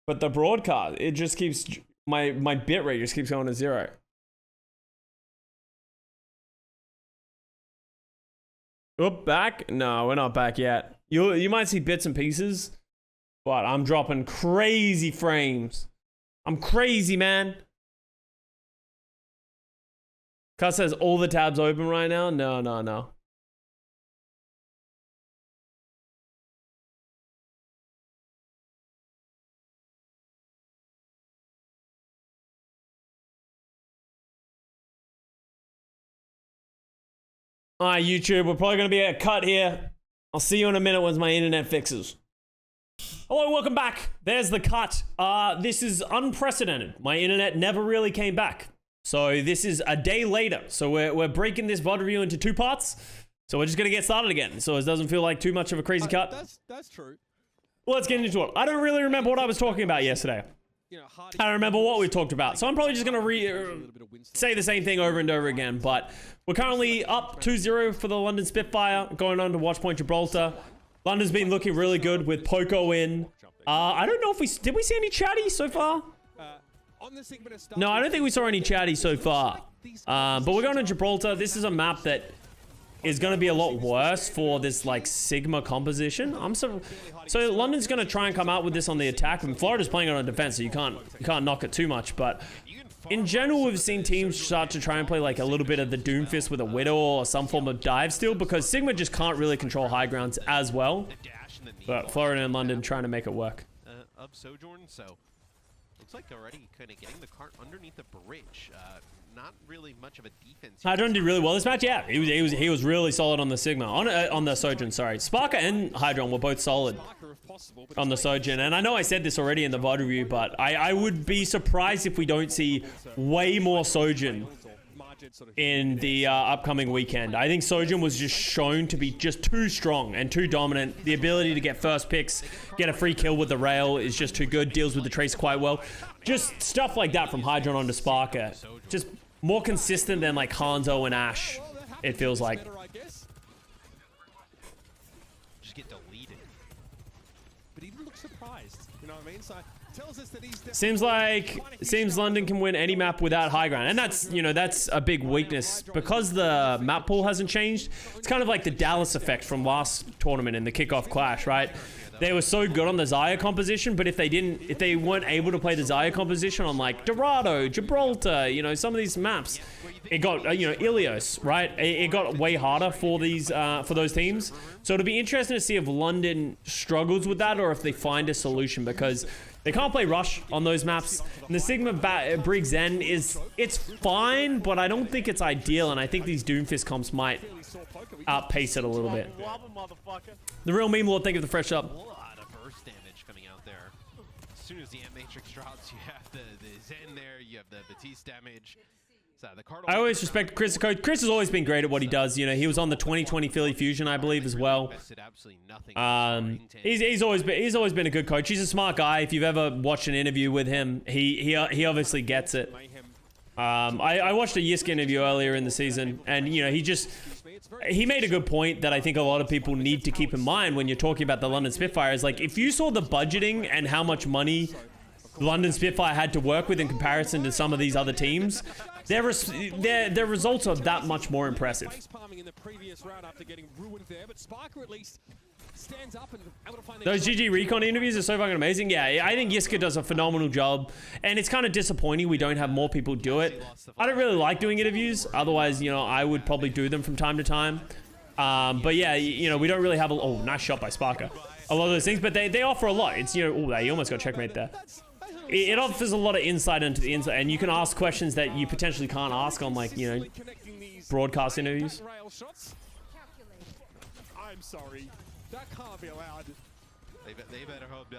but the broadcast, it just keeps, my bitrate just keeps going to 0. Oop, back? No, we're not back yet. You might see bits and pieces, but I'm dropping crazy frames. I'm crazy, man. Custa has all the tabs open right now. No. Alright, YouTube, we're probably going to be at a cut here. I'll see you in a minute once my internet fixes. Hello, welcome back. There's the cut. This is unprecedented. My internet never really came back. So this is a day later. So we're breaking this VOD review into 2 parts. So we're just going to get started again. So it doesn't feel like too much of a crazy cut. That's true. Well, let's get into it. I don't really remember what I was talking about yesterday. I don't remember what we talked about. So I'm probably just going to say the same thing over and over again. But we're currently up 2-0 for the London Spitfire, going on to Watchpoint Gibraltar. London's been looking really good with Poco in. I don't know if did we see any chatty so far? No, I don't think we saw any chatty so far. But we're going to Gibraltar. This is a map that is going to be a lot worse for this like Sigma composition. So London's going to try and come out with this on the attack, and Florida's playing it on defense, so you can't knock it too much. But in general, we've seen teams start to try and play like a little bit of the Doomfist with a Widow or some form of dive steal, because Sigma just can't really control high grounds as well. But Florida and London trying to make it work. Of Sojourn, so looks like already kind of getting the cart underneath the bridge. Not really much of a defense. Hydron did really well this match. Yeah, he was really solid on the Sigma, on the Sojourn. Sorry, Sparker and Hydron were both solid on the Sojourn. And I know I said this already in the VOD review, but I would be surprised if we don't see way more Sojourn in the upcoming weekend. I think Sojourn was just shown to be just too strong and too dominant. The ability to get first picks, get a free kill with the rail is just too good. Deals with the trace quite well. Just stuff like that from Hydron onto Sparker. Just more consistent than like Hanzo and Ash, it feels like. Just get deleted. But he looks surprised. You know what I mean? So tells us that he's seems London can win any map without high ground, and that's, you know, that's a big weakness because the map pool hasn't changed. It's kind of like the Dallas effect from last tournament in the kickoff clash, right? They were so good on the Xayah composition, but if they weren't able to play the Xayah composition on like Dorado, Gibraltar, you know, some of these maps, it got, you know, Ilios, right? It got way harder for these, for those teams. So it'll be interesting to see if London struggles with that or if they find a solution, because they can't play Rush on those maps. And the Sigma Brig Zen it's fine, but I don't think it's ideal, and I think these Doomfist comps might outpace it a little bit. The real meme lord, thank you for the fresh up. A lot of burst damage coming out there. As soon as the M-Matrix drops, you have the Zen there, you have the Batiste damage. So the I always respect Chris. Chris has always been great at what he does. You know, he was on the 2020 Philly Fusion, I believe, as well. He's always been a good coach. He's a smart guy. If you've ever watched an interview with him, he obviously gets it. I watched a Yisk interview earlier in the season, and you know, he made a good point that I think a lot of people need to keep in mind when you're talking about the London Spitfire. Is like, if you saw the budgeting and how much money London Spitfire had to work with in comparison to some of these other teams, their results are that much more impressive. stands up and able to find Those GG Recon interviews are so fucking amazing. Yeah, I think Yiska does a phenomenal job. And it's kind of disappointing we don't have more people do it. I don't really like doing interviews. Otherwise, you know, I would probably do them from time to time. But yeah, you know, we don't really have a... Oh, nice shot by Sparker. A lot of those things, but they offer a lot. It's, you know... Oh, he almost got checkmate there. It offers a lot of insight into the inside, and you can ask questions that you potentially can't ask on, like, you know, broadcast interviews. I'm sorry. That can't be allowed. They better hope.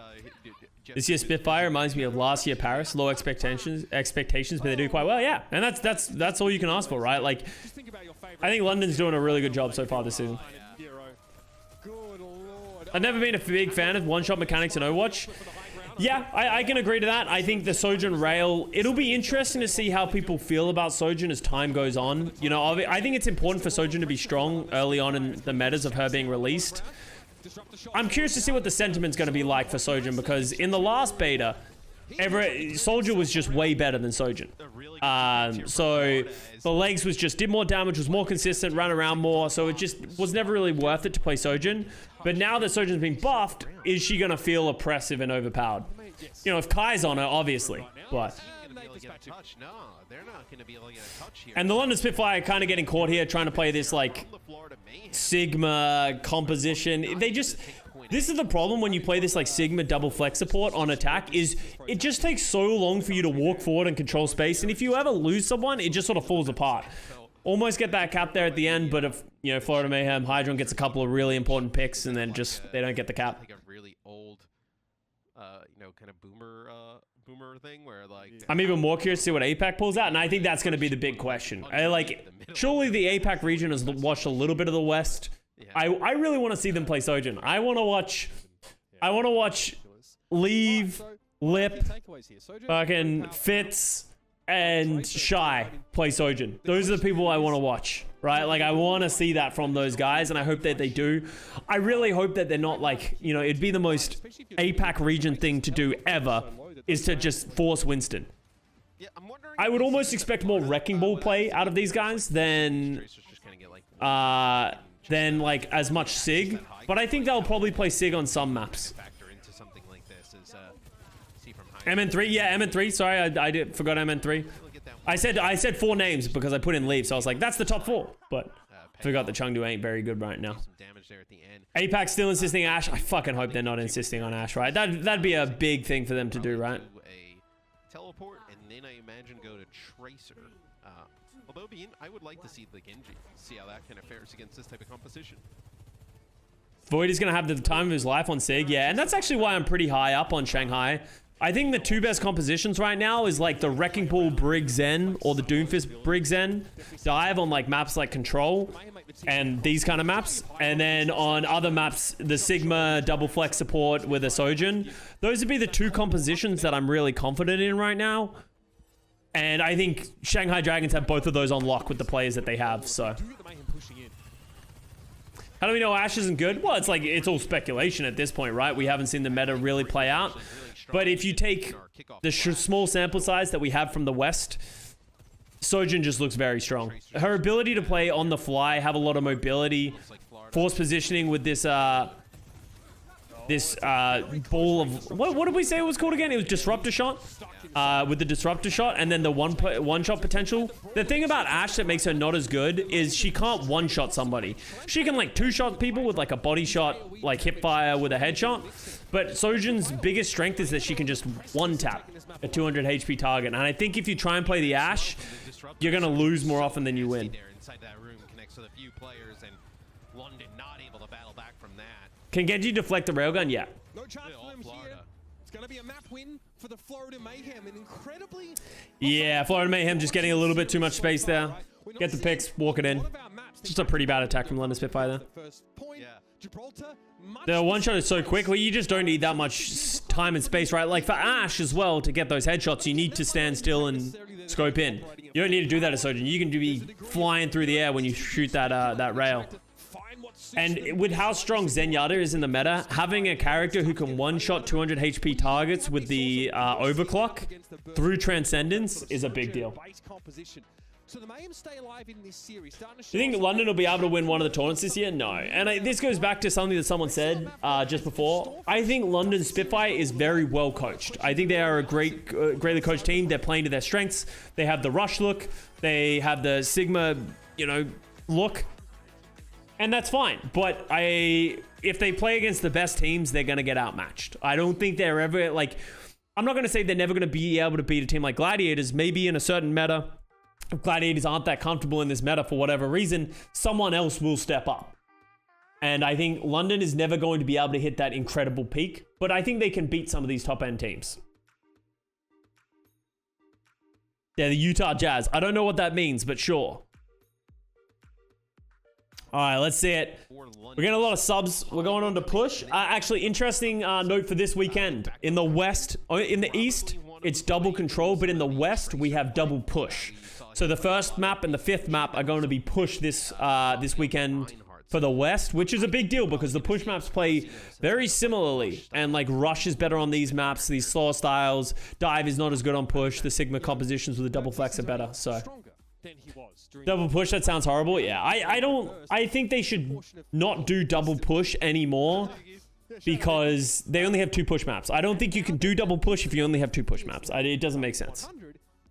This year's Spitfire reminds me of last year Paris. Low expectations, but they do quite well. Yeah, and that's all you can ask for, right? Like, I think London's doing a really good job so far this season. I've never been a big fan of one-shot mechanics in Overwatch. Yeah, I can agree to that. I think the Sojourn rail, it'll be interesting to see how people feel about Sojourn as time goes on. You know, I think it's important for Sojourn to be strong early on in the metas of her being released. I'm curious to see what the sentiment's going to be like for Sojourn, because in the last beta, Soldier was just way better than Sojourn. So the legs did more damage, was more consistent, ran around more, so it just was never really worth it to play Sojourn. But now that Sojourn's been buffed, is she going to feel oppressive and overpowered? You know, if Kai's on her, obviously, but... And the London Spitfire kind of getting caught here, trying to play this, like, Sigma composition. This is the problem when you play this, like, Sigma double flex support on attack, is it just takes so long for you to walk forward and control space, and if you ever lose someone, it just sort of falls apart. Almost get that cap there at the end, but if, you know, Florida Mayhem, Hydron gets a couple of really important picks, and then just, they don't get the cap. Like a really old, you know, kind of boomer thing where, like... I'm even more curious to see what APAC pulls out, and I think that's going to be the big question. Surely the APAC region has watched a little bit of the West. I really want to see them play Sojourn. I want to watch Leave, Lip, fucking Fitz, and Shy play Sojourn. Those are the people I want to watch, right? Like, I want to see that from those guys, and I hope that they do. I really hope that they're not, like, you know, it'd be the most APAC region thing to do ever, is to just force Winston. I would almost expect more Wrecking Ball play out of these guys than like as much Sig, but I think they'll probably play Sig on some maps. MN3, yeah, MN3. Sorry, I forgot MN3. I said 4 names because I put in Leave, so I was like, that's the top 4. But forgot that Chengdu ain't very good right now. APAC still insisting Ashe. I fucking hope they're not insisting on Ashe, right? That'd be a big thing for them to do, right? Teleport, and then I imagine go to Tracer. Although I would like to see the Genji, see how that kind of fares against this type of composition. Void is going to have the time of his life on Sig, yeah, and that's actually why I'm pretty high up on Shanghai. I think the 2 best compositions right now is like the Wrecking Ball Brig Zen or the Doomfist Brig Zen dive on like maps like Control and these kind of maps, and then on other maps the Sigma double flex support with a Sojourn. Those would be the 2 compositions that I'm really confident in right now. And I think Shanghai Dragons have both of those on lock with the players that they have, so. How do we know Ashe isn't good? Well, it's all speculation at this point, right? We haven't seen the meta really play out. But if you take the small sample size that we have from the West, Sojourn just looks very strong. Her ability to play on the fly, have a lot of mobility, force positioning with this ball of... What did we say it was called again? It was Disruptor Shot. With the Disruptor Shot and then the one-shot potential. The thing about Ashe that makes her not as good is she can't one-shot somebody. She can like 2-shot people with like a body shot, like hip fire with a headshot. But Sojourn's biggest strength is that she can just one-tap a 200 HP target. And I think if you try and play the Ashe, you're going to lose more often than you win. Can Genji deflect the railgun? Yeah. No chance for them here. It's going to be a map win for the Florida Mayhem, and incredibly... Yeah, Florida Mayhem just getting a little bit too much space there. Get the picks, walk it in. Just a pretty bad attack from London Spitfire there. The one shot is so quick, well, you just don't need that much time and space, right? Like for Ashe as well, to get those headshots, you need to stand still and scope in. You don't need to do that as Sojourn. You can be flying through the air when you shoot that rail. And with how strong Zenyatta is in the meta, having a character who can one-shot 200 HP targets with the overclock through Transcendence is a big deal. So the Mayhem stay alive in this series. Do you think London will be able to win one of the tournaments this year? No. And this goes back to something that someone said just before. I think London Spitfire is very well coached. I think they are a greatly coached team. They're playing to their strengths. They have the rush look. They have the Sigma, look. And that's fine. But if they play against the best teams, they're going to get outmatched. I don't think they're ever, I'm not going to say they're never going to be able to beat a team like Gladiators. Maybe in a certain meta, if Gladiators aren't that comfortable in this meta for whatever reason, someone else will step up. And I think London is never going to be able to hit that incredible peak, but I think they can beat some of these top-end teams. They're the Utah Jazz. I don't know what that means, but sure. All right, let's see it. We're getting a lot of subs. We're going on to push. Actually, interesting note for this weekend. In the West, in the East, it's double control, but in the West, we have double push. So the first map and the fifth map are going to be pushed this weekend for the West, which is a big deal because the push maps play very similarly. And rush is better on these maps, these slower styles. Dive is not as good on push. The Sigma compositions with the double flex are better. So double push, that sounds horrible. Yeah, I think they should not do double push anymore because they only have 2 push maps. I don't think you can do double push if you only have 2 push maps. It doesn't make sense.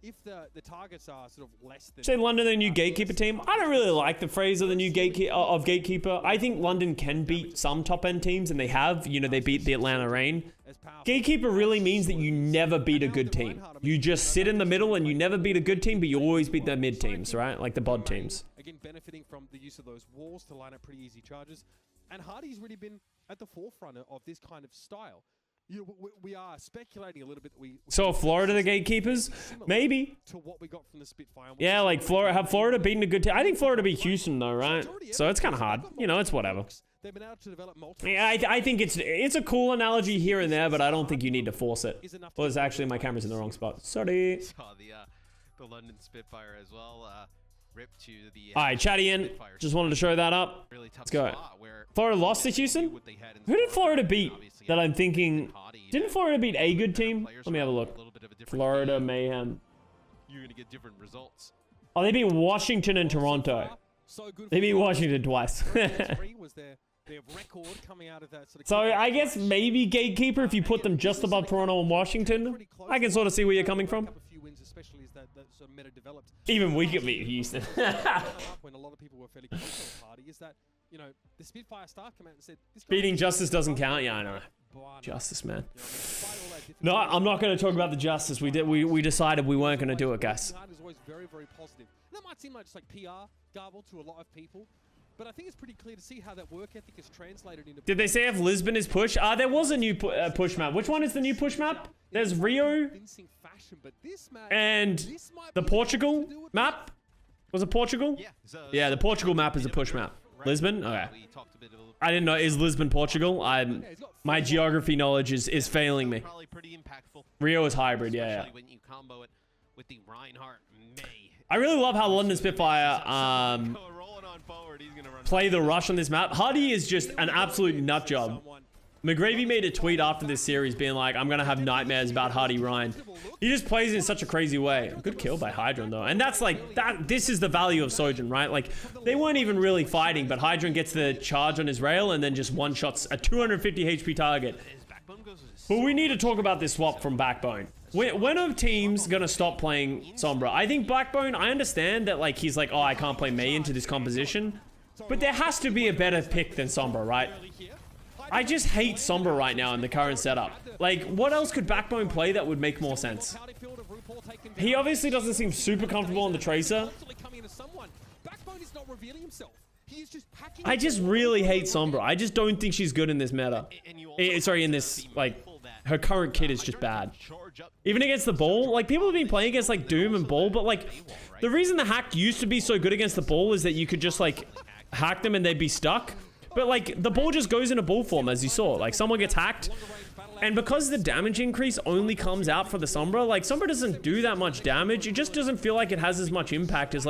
If the targets are sort of less than... Say London, the new gatekeeper team. I don't really like the phrase of the new gatekeeper. I think London can beat some top-end teams, and they have. They beat the Atlanta Reign. Gatekeeper really means that you never beat a good team. You just sit in the middle, and you never beat a good team, but you always beat the mid teams, right? Like the bod teams. Again, benefiting from the use of those walls to line up pretty easy charges. And Hardy's really been at the forefront of this kind of style. We are speculating a little bit. So Florida, the gatekeepers, maybe. To what we got from the Spitfire. Yeah, have Florida beaten a good team? I think Florida beat Houston though, right? So it's kind of hard. It's whatever. They've been able to develop multiple. Yeah, I think it's a cool analogy here and there, but I don't think you need to force it. Well, it's actually my camera's in the wrong spot. Sorry. Saw the London Spitfire as well. Rip to the. All right, chatty in. Just wanted to show that up. Let's go. Florida lost to Houston. Who did Florida beat? That I'm thinking. Didn't Florida beat a good team? Let me have a look. Florida Mayhem. You're gonna get different results. Oh, they beat Washington and Toronto. They beat Washington twice. So I guess maybe gatekeeper if you put them just above Toronto and Washington. I can sort of see where you're coming from. Even we could beat Houston. When a lot of people were fairly close to the party, is that the Spitfire staff come out and said beating Justice doesn't count. Yeah, I know. Justice, man. No, I'm not going to talk about the Justice. We decided we weren't going to do it, guys. Is always very, very positive. That might seem like just like PR garble to a lot of people, but I think it's pretty clear to see how that work ethic is translated into. Did they say if Lisbon is push? There was a new push map. Which one is the new push map? There's Rio and the Portugal map. Was it Portugal? Yeah, the Portugal map is a push map. Lisbon? Okay. I didn't know. Is Lisbon Portugal? My geography knowledge is failing me. Rio is hybrid, yeah. I really love how London Spitfire play the rush on this map. Hardy is just an absolute nut job. McGravy made a tweet after this series being like, I'm going to have nightmares about Hardy Ryan. He just plays in such a crazy way. Good kill by Hydron though. And that's this is the value of Sojourn, right? Like they weren't even really fighting, but Hydron gets the charge on his rail and then just one-shots a 250 HP target. But we need to talk about this swap from Backbone. When are teams going to stop playing Sombra? I think Backbone, I understand that he's like, oh, I can't play May into this composition. But there has to be a better pick than Sombra, right? I just hate Sombra right now in the current setup. What else could Backbone play that would make more sense? He obviously doesn't seem super comfortable on the Tracer. I just really hate Sombra. I just don't think she's good in this meta. Sorry, in this, her current kit is just bad. Even against the ball, people have been playing against, Doom and ball, but, the reason the hack used to be so good against the ball is that you could just, hack them and they'd be stuck. But, the ball just goes into ball form, as you saw. Someone gets hacked, and because the damage increase only comes out for the Sombra, Sombra doesn't do that much damage. It just doesn't feel like it has as much impact as,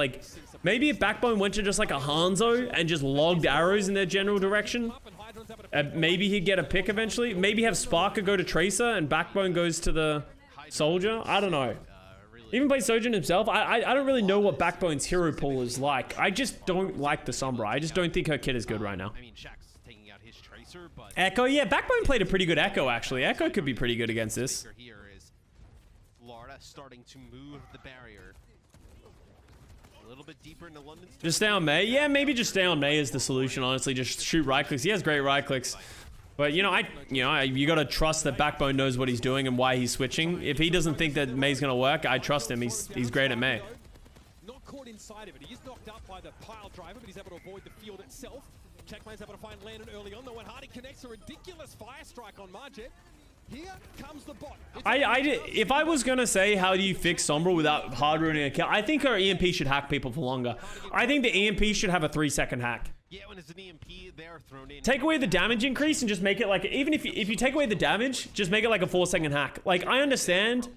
maybe if Backbone went to just, a Hanzo and just logged arrows in their general direction. Maybe he'd get a pick eventually. Maybe have Sparker go to Tracer and Backbone goes to the Soldier. I don't know. Even by Sojourn himself, I don't really know what Backbone's hero pool is like. I just don't like the Sombra. I just don't think her kit is good right now. I mean, Shaq's taking out his Tracer, but Echo, yeah, Backbone played a pretty good Echo, actually. Echo could be pretty good against this. here is Florida starting to move the barrier a little bit deeper into London. Just stay on May? Yeah, maybe just stay on May is the solution, honestly. Just shoot right clicks. He has great right clicks. But, you gotta trust that Backbone knows what he's doing and why he's switching. If he doesn't think that May's gonna work, I trust him. He's great at May. Not caught inside of it. He is knocked up by the pile driver, but he's able to avoid the field itself. Checkmate's able to find Landon early on, though when Hardy connects a ridiculous fire strike on Marjet. Here comes the bot. If I was gonna say how do you fix Sombra without hard ruining a kill, I think her EMP should hack people for longer. I think the EMP should have a 3-second hack. Yeah, when it's an EMP, they're thrown in. Take away the damage increase and just make it like, even if you take away the damage, just make it like a 4-second hack. Like, I understand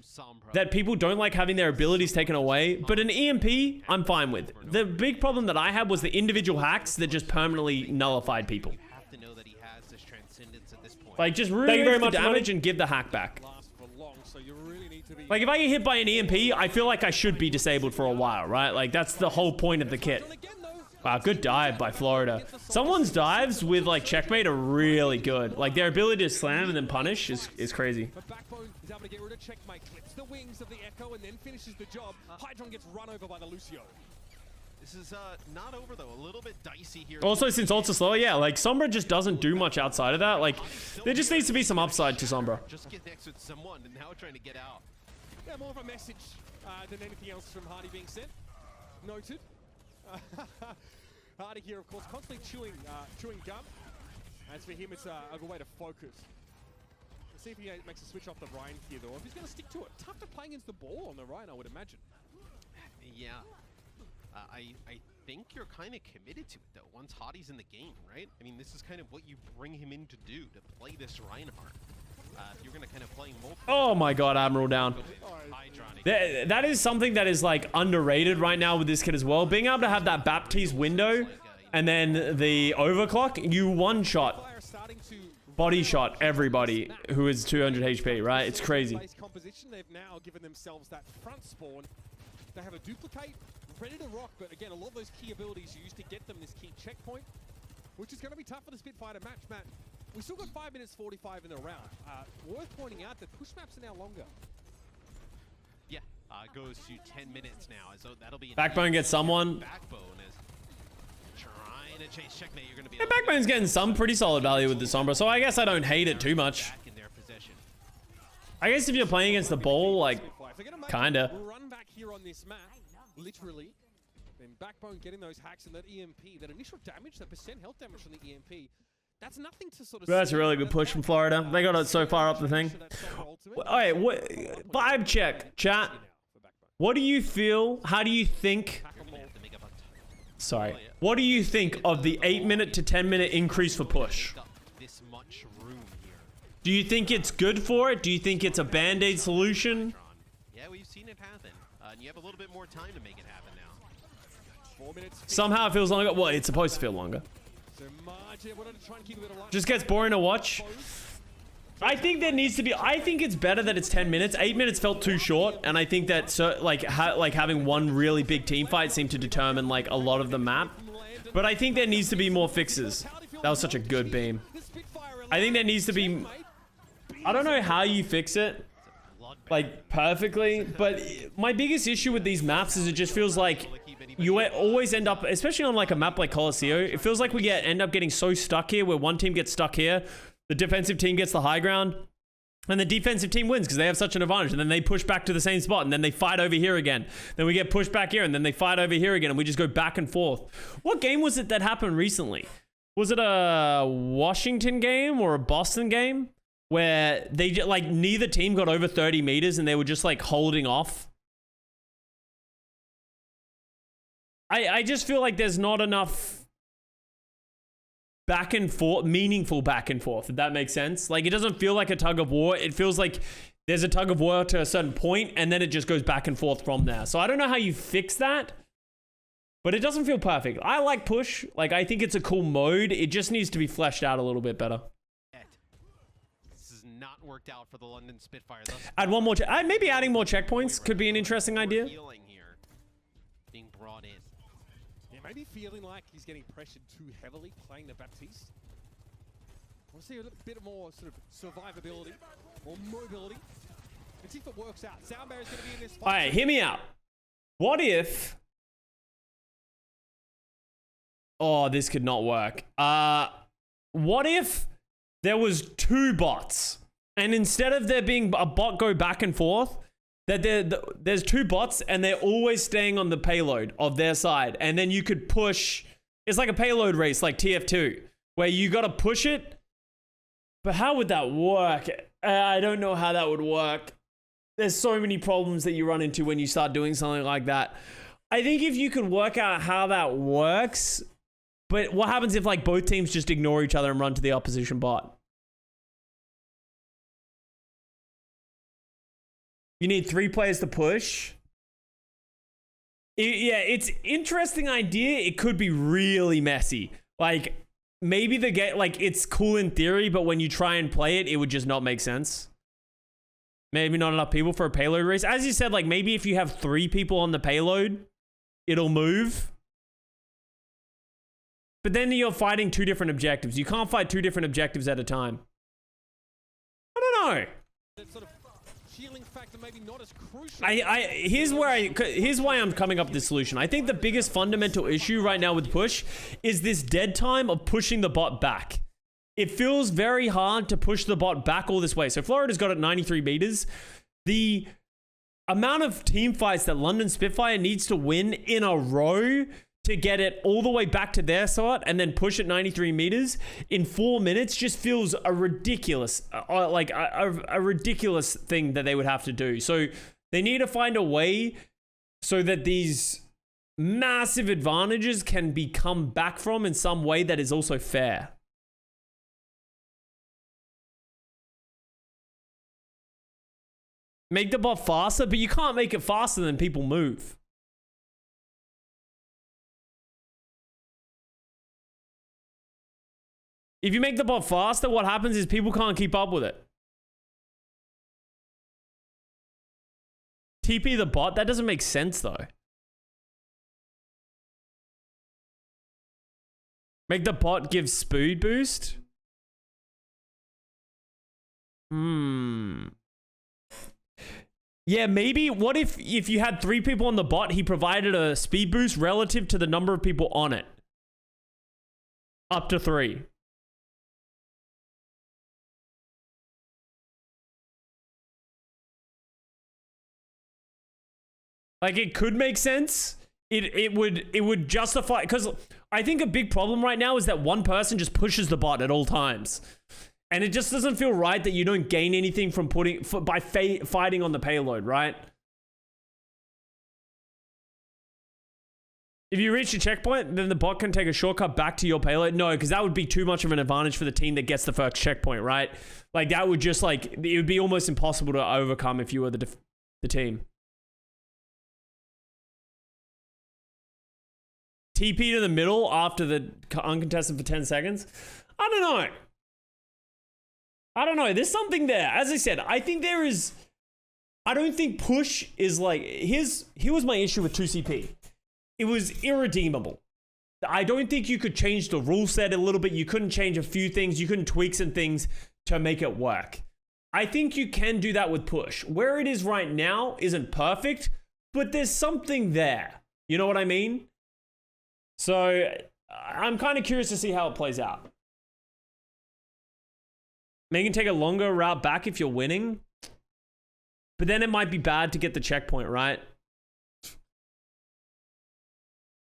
that people don't like having their abilities taken away, but an EMP, I'm fine with. The big problem that I had was the individual hacks that just permanently nullified people. You have to know that he has this transcendence at this point. Like, just ruin the damage and give the hack back. Last for long, so you really need to be... Like, if I get hit by an EMP, I feel like I should be disabled for a while, right? Like, that's the whole point of the kit. Wow, good dive by Florida. Someone's dives with, like, Checkmate are really good. Like, their ability to slam and then punish is crazy. But Backbone is able to get rid of Checkmate, clips the wings of the Echo, and then finishes the job. Hydron gets run over by the Lucio. This is not over, though. A little bit dicey here. Also, since ult's slower, yeah, like, Sombra just doesn't do much outside of that. Like, there just needs to be some upside to Sombra. Just get next with someone, and now trying to get out. Yeah, more of a message than anything else from Hardy being sent. Noted. Hardy here, of course, constantly chewing gum. As for him, it's a good way to focus. Let's see if he makes a switch off the Ryan here, though. If he's going to stick to it, tough to play against the ball on the Ryan, I would imagine. Yeah. I think you're kind of committed to it, though, once Hardy's in the game, right? I mean, this is kind of what you bring him in to do, to play this Reinhardt. If you're going to kind of play multiple... Oh my god, Admiral down. That is something that is, like, underrated right now with this kid as well. Being able to have that Baptiste window and then the overclock, you one-shot, body shot everybody who is 200 HP, right? It's crazy. They've now given themselves that front spawn. They have a duplicate ready to rock, but again, a lot of those key abilities used to get them this key checkpoint, which is going to be tough for the Spitfire to match. Matt, we still got 5 minutes 45 in the round. Worth pointing out that push maps are now longer. Yeah, goes to 10 minutes now, so that'll be... Backbone gets someone. Backbone is trying to chase Checkmate. You're going to be... Yeah, Backbone's getting some pretty solid value with the Sombra, so I guess I don't hate it too much. I guess if you're playing against the ball, like, kinda. Run back here on this map, literally. Then Backbone getting those hacks and that EMP, that initial damage, that percent health damage from the EMP. That's nothing to sort of... That's a really good push from Florida. They got it so far up the thing. Alright, vibe check, chat. What do you feel? How do you think? Sorry. What do you think of the 8-minute to 10-minute increase for push? Do you think it's good for it? Do you think it's a band-aid solution? Yeah, we've seen it happen. And you have a little bit more time to make it happen now. 4 minutes. Somehow it feels longer. Well, it's supposed to feel longer. Just gets boring to watch. I think there needs to be... I think it's better that it's 10 minutes. 8 minutes felt too short, and I think that having one really big team fight seemed to determine like a lot of the map. But I think there needs to be more fixes. That was such a good beam. I think there needs to be... I don't know how you fix it, like, perfectly, but my biggest issue with these maps is it just feels like you always end up, especially on like a map like Colosseo, it feels like we end up getting so stuck here where one team gets stuck here, the defensive team gets the high ground, and the defensive team wins because they have such an advantage, and then they push back to the same spot, and then they fight over here again. Then we get pushed back here, and then they fight over here again, and we just go back and forth. What game was it that happened recently? Was it a Washington game or a Boston game? Where they just, like, neither team got over 30 meters and they were just like holding off. I just feel like there's not enough back and forth, meaningful back and forth, if that makes sense. Like, it doesn't feel like a tug of war. It feels like there's a tug of war to a certain point and then it just goes back and forth from there. So I don't know how you fix that, but it doesn't feel perfect. I like push. Like, I think it's a cool mode. It just needs to be fleshed out a little bit better. worked out for the London Spitfire. Thus Add one more. Maybe adding more checkpoints could be an interesting idea. healing here being brought in. Yeah, maybe feeling like he's getting pressured too heavily playing the Baptiste. I want to see a little bit more sort of survivability or mobility. Let's see if it works out. Soundbear is going to be in this fight. All right, hear me out. What if... Oh, this could not work. What if there was 2 bots, and instead of there being a bot go back and forth, that there's 2 bots and they're always staying on the payload of their side, and then you could push. It's like a payload race, like TF2, where you got to push it. But how would that work? I don't know how that would work. There's so many problems that you run into when you start doing something like that. I think if you could work out how that works, but what happens if like both teams just ignore each other and run to the opposition bot? You need 3 players to push. Yeah, it's interesting idea. It could be really messy. Like maybe the game, like it's cool in theory, but when you try and play it, it would just not make sense. Maybe not enough people for a payload race. As you said, like maybe if you have 3 people on the payload, it'll move. But then you're fighting 2 different objectives. You can't fight 2 different objectives at a time. I don't know. That sort of healing factor maybe not as crucial. Here's why I'm coming up with this solution. I think the biggest fundamental issue right now with push is this dead time of pushing the bot back. It feels very hard to push the bot back all this way. So Florida's got it 93 meters. The amount of team fights that London Spitfire needs to win in a row to get it all the way back to their side and then push it 93 meters in 4 minutes just feels a ridiculous, a ridiculous thing that they would have to do. So they need to find a way so that these massive advantages can be come back from in some way that is also fair. Make the bot faster, but you can't make it faster than people move. If you make the bot faster, what happens is people can't keep up with it. TP the bot? That doesn't make sense though. Make the bot give speed boost? Yeah, maybe. What if you had 3 people on the bot, he provided a speed boost relative to the number of people on it? Up to 3. Like, it could make sense. It would justify, because I think a big problem right now is that one person just pushes the bot at all times. And it just doesn't feel right that you don't gain anything from fighting on the payload, right? If you reach a checkpoint, then the bot can take a shortcut back to your payload. No, because that would be too much of an advantage for the team that gets the first checkpoint, right? Like, that would just, like, it would be almost impossible to overcome if you were the team. TP to the middle after the uncontested for 10 seconds? I don't know. There's something there. As I said, I think there is... I don't think push is like... Here was my issue with 2CP. It was irredeemable. I don't think you could change the rule set a little bit. You couldn't change a few things. You couldn't tweak some things to make it work. I think you can do that with push. Where it is right now isn't perfect, but there's something there. You know what I mean? So I'm kind of curious to see how it plays out. Maybe you can take a longer route back if you're winning. But then it might be bad to get the checkpoint, right?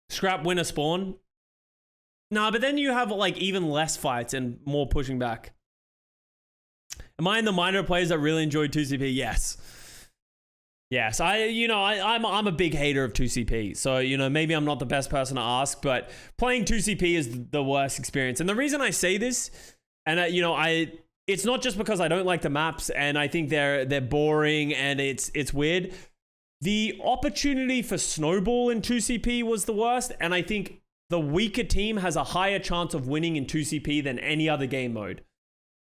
Scrap winner spawn. Nah, but then you have like even less fights and more pushing back. Am I in the minor players that really enjoyed 2CP? Yes. Yes, I'm a big hater of 2CP. So, maybe I'm not the best person to ask, but playing 2CP is the worst experience. And the reason I say this, and it's not just because I don't like the maps and I think they're boring and it's weird. The opportunity for snowball in 2CP was the worst, and I think the weaker team has a higher chance of winning in 2CP than any other game mode.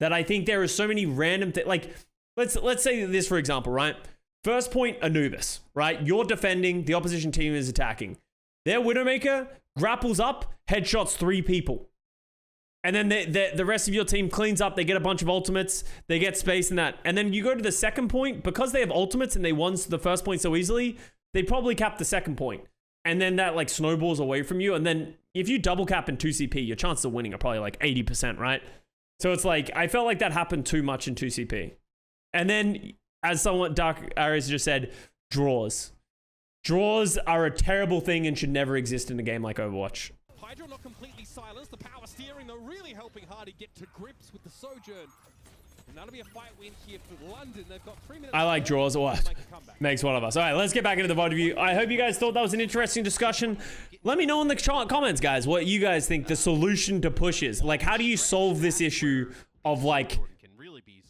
That I think there are so many random things, like let's say this for example, right? First point, Anubis, right? You're defending, the opposition team is attacking. Their Widowmaker grapples up, headshots 3 people. And then the rest of your team cleans up, they get a bunch of ultimates, they get space in that. And then you go to the second point, because they have ultimates and they won the first point so easily, they probably cap the second point. And then that like snowballs away from you. And then if you double cap in 2CP, your chances of winning are probably like 80%, right? So it's like, I felt like that happened too much in 2CP. And then, as someone, Dark Aries just said, draws. Draws are a terrible thing and should never exist in a game like Overwatch. Hydra not completely silenced. The power steering, though, really helping hard to get to grips with the Sojourn. And that'll be a fight win here for London. They've got 3 minutes. I like draws. What? Makes one of us. All right, let's get back into the VOD review. I hope you guys thought that was an interesting discussion. Let me know in the comments, guys, what you guys think the solution to push is. Like, how do you solve this issue of, like,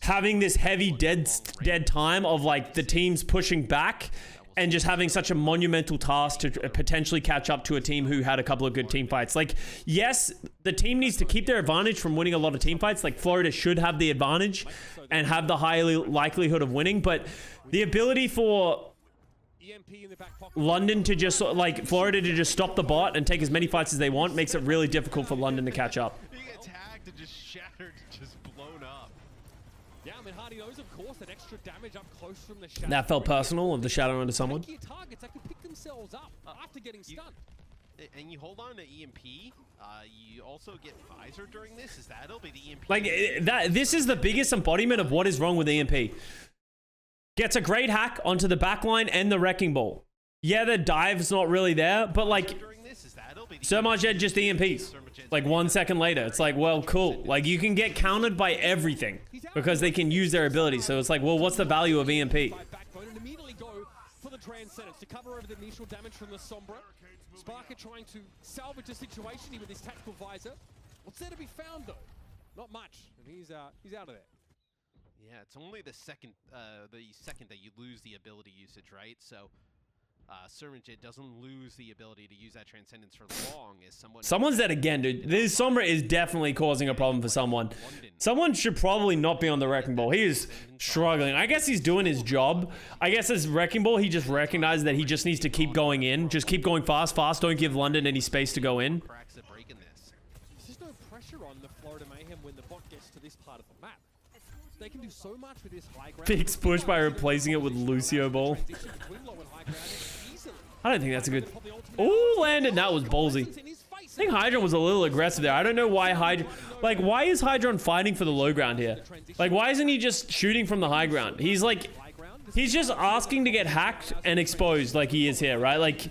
having this heavy dead time of, like, the teams pushing back and just having such a monumental task to potentially catch up to a team who had a couple of good team fights. Like, yes, the team needs to keep their advantage from winning a lot of team fights. Like, Florida should have the advantage and have the high likelihood of winning. But the ability for London to just, like, Florida to just stop the bot and take as many fights as they want makes it really difficult for London to catch up. Being attacked and just shattered, just blown up. Yeah, I mean, Hardy knows, of course, that extra damage up close from the shadow. That felt personal, of the shadow onto someone. Targets that can pick themselves up after getting stunned. And you hold on to EMP. You also get Visor during this. Is that'll be the EMP? Like this is the biggest embodiment of what is wrong with EMP. Gets a great hack onto the backline and the wrecking ball. Yeah, the dive's not really there, but like Sermage just EMPs. Like 1 second later, it's like, well, cool. Like you can get countered by everything because they can use their ability. So it's like, well, what's the value of EMP? Transcendence to cover over the initial damage from the Sombra. Sparker trying to salvage the situation here with his tactical visor. What's there to be found though? Not much, and he's out of there. Yeah, it's only the second that you lose the ability usage, right? So Sermage doesn't lose the ability to use that Transcendence for long as someone's dead again, dude. This Sombra is definitely causing a problem for someone. Someone should probably not be on the Wrecking Ball. He is struggling. I guess he's doing his job. I guess as Wrecking Ball, he just recognized that he just needs to keep going in. Just keep going fast. Don't give London any space to go in. There's just no pressure on the Florida Mayhem when the bot gets to this part of the map. They can do so much with this high ground. Big push by replacing it with Lucio Ball. I don't think that's a good... Oh, landed. That was ballsy. I think Hydron was a little aggressive there. I don't know why Hydron... Like, why is Hydron fighting for the low ground here? Like, why isn't he just shooting from the high ground? He's like... He's just asking to get hacked and exposed like he is here, right? Like,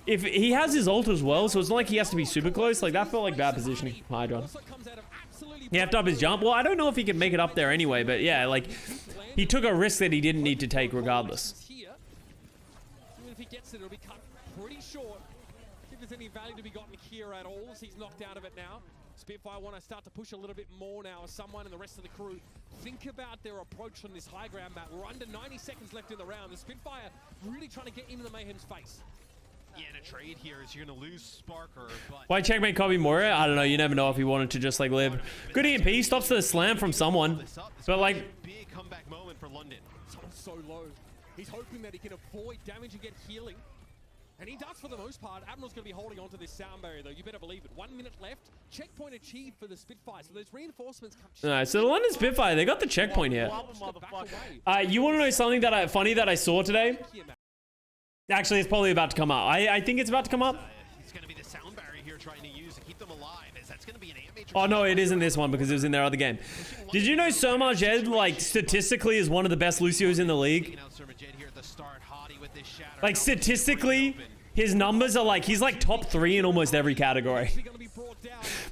if he has his ult as well, so it's not like he has to be super close. Like, that felt like bad positioning from Hydron. He effed up his jump. Well, I don't know if he could make it up there anyway, but yeah, like, he took a risk that he didn't need to take regardless. Even if he gets it, it'll be cut pretty short. If there's any value to be gotten here at all, as he's knocked out of it now. Spitfire want to start to push a little bit more now as someone and the rest of the crew think about their approach on this high ground map. We're under 90 seconds left in the round. The Spitfire really trying to get into the Mayhem's face. Yeah, in a trade here is you're going to lose Sparker, but... Why checkmate Kobe Moria? I don't know. You never know if he wanted to just, like, live. Good EMP. Stops the slam from someone. But, like... Big comeback moment for London. So low. He's hoping that he can avoid damage and get healing. And he does for the most part. Admiral's going to be holding on to this sound barrier, though. You better believe it. 1 minute left. Checkpoint achieved for the Spitfire. So those reinforcements come... Alright, so the London Spitfire, they got the checkpoint here. You want to know something that funny that I saw today? Actually, it's probably about to come up. I think it's about to come up. It's going to be the sound barrier here trying to use to keep them alive. That's going to be an damage. Oh, no, it isn't this one because it was in their other game. Did you know Sermage, like, statistically is one of the best Lucios in the league? Like, statistically, his numbers are like, he's like top 3 in almost every category.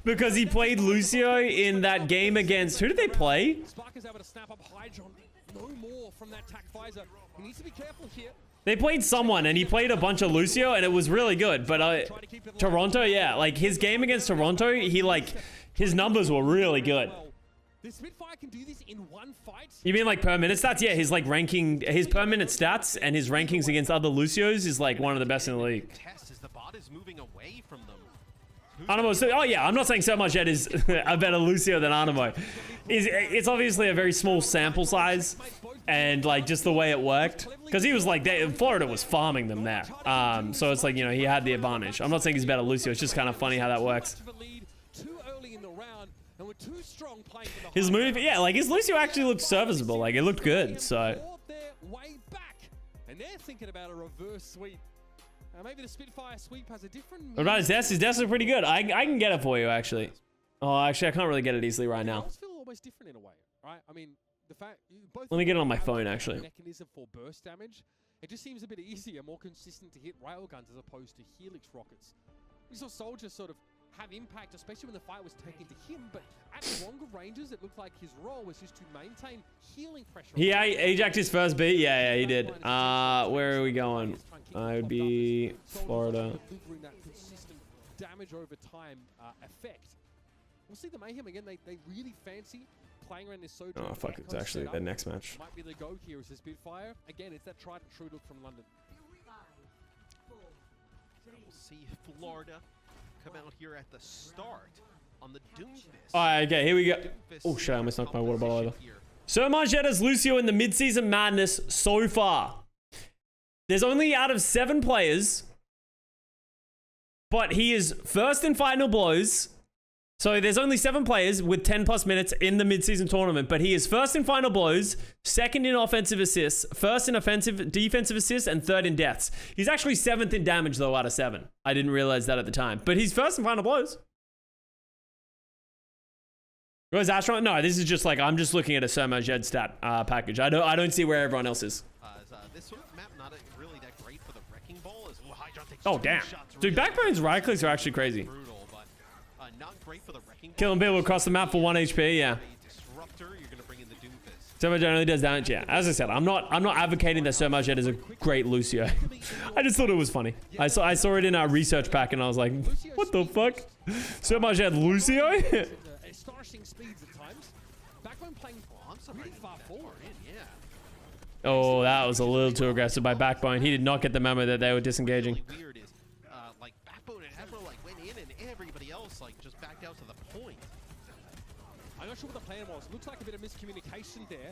Because he played Lucio in that game against... Who did they play? Sparker's able to snap up Hydron. No more from that tac visor. He needs to be careful here. They played someone, and he played a bunch of Lucio, and it was really good. But Toronto, yeah, like his game against Toronto, he like his numbers were really good. The Spitfire can do this in one fight. You mean like per minute stats? Yeah, his like ranking, his per minute stats and his rankings against other Lucios is like one of the best in the league. The bot is moving away from them. Animo, so, oh yeah, I'm not saying Sermage is a better Lucio than Animo. It's obviously a very small sample size. and like just the way it worked, because he was like, Florida was farming them there. So it's like, you know, he had the advantage. I'm not saying he's better than Lucio. It's just kind of funny how that works. His move, yeah, like his Lucio actually looked serviceable. Like it looked good. So. And they're thinking about a reverse sweep. Maybe the Spitfire sweep has a different. What about his death? His death is pretty good. I can get it for you actually. Oh, actually, I can't really get it easily right now. It feel almost different in a way, right? I mean, the fact both. Let me get it on my phone actually. Mechanism for burst damage. It just seems a bit easier, more consistent to hit railguns as opposed to Helix rockets. We saw soldiers sort of have impact, especially when the fight was taken to him, but at longer ranges, it looked like his role was just to maintain healing pressure. He Ajaxed his first beat? Yeah, he did. Where are we going? I would be Florida. Delivering that consistent damage over time effect. We'll see the Mayhem again. They really fancy playing around this Sojourn. Oh, fuck, it's actually the next match. Might be the go here as the Spitfire. Again, it's that tried and true look from London. We'll see Florida come out here at the start on the Doomfist. Alright, okay, here we go. Oh shit, I almost knocked my water bottle over. So much as Lucio in the mid-season madness so far. There's only out of 7 players, but he is first in final blows. So there's only 7 players with 10 plus minutes in the mid-season tournament, but he is first in final blows, second in offensive assists, first in defensive assists, and third in deaths. He's actually 7th in damage though out of 7. I didn't realize that at the time, but he's first in final blows. Where's Astron? No, this is just like, I'm just looking at a Surma Jed stat package. I don't see where everyone else is. This sort of map not really that great for the wrecking ball as Hydron takes Oh damn. Dude, Backbone's right clicks are actually crazy. brutal, but not great for the wrecking ball. Killing people across the map for 1 HP, yeah. Disruptor, you're gonna bring in the Doomfist. Surma Jed only does damage, yeah. As I said, I'm not advocating that Surma Jed is a great Lucio. I just thought it was funny. I saw it in our research pack and I was like, what the fuck? Surma Jed Lucio? Astonishing speeds at times. Backbone playing really far forward. Yeah. Oh, that was a little too aggressive by Backbone. He did not get the memo that they were disengaging. Really weird is like Backbone and Admiral like went in and everybody else like just backed out to the point. I'm not sure what the plan was. Looks like a bit of miscommunication there.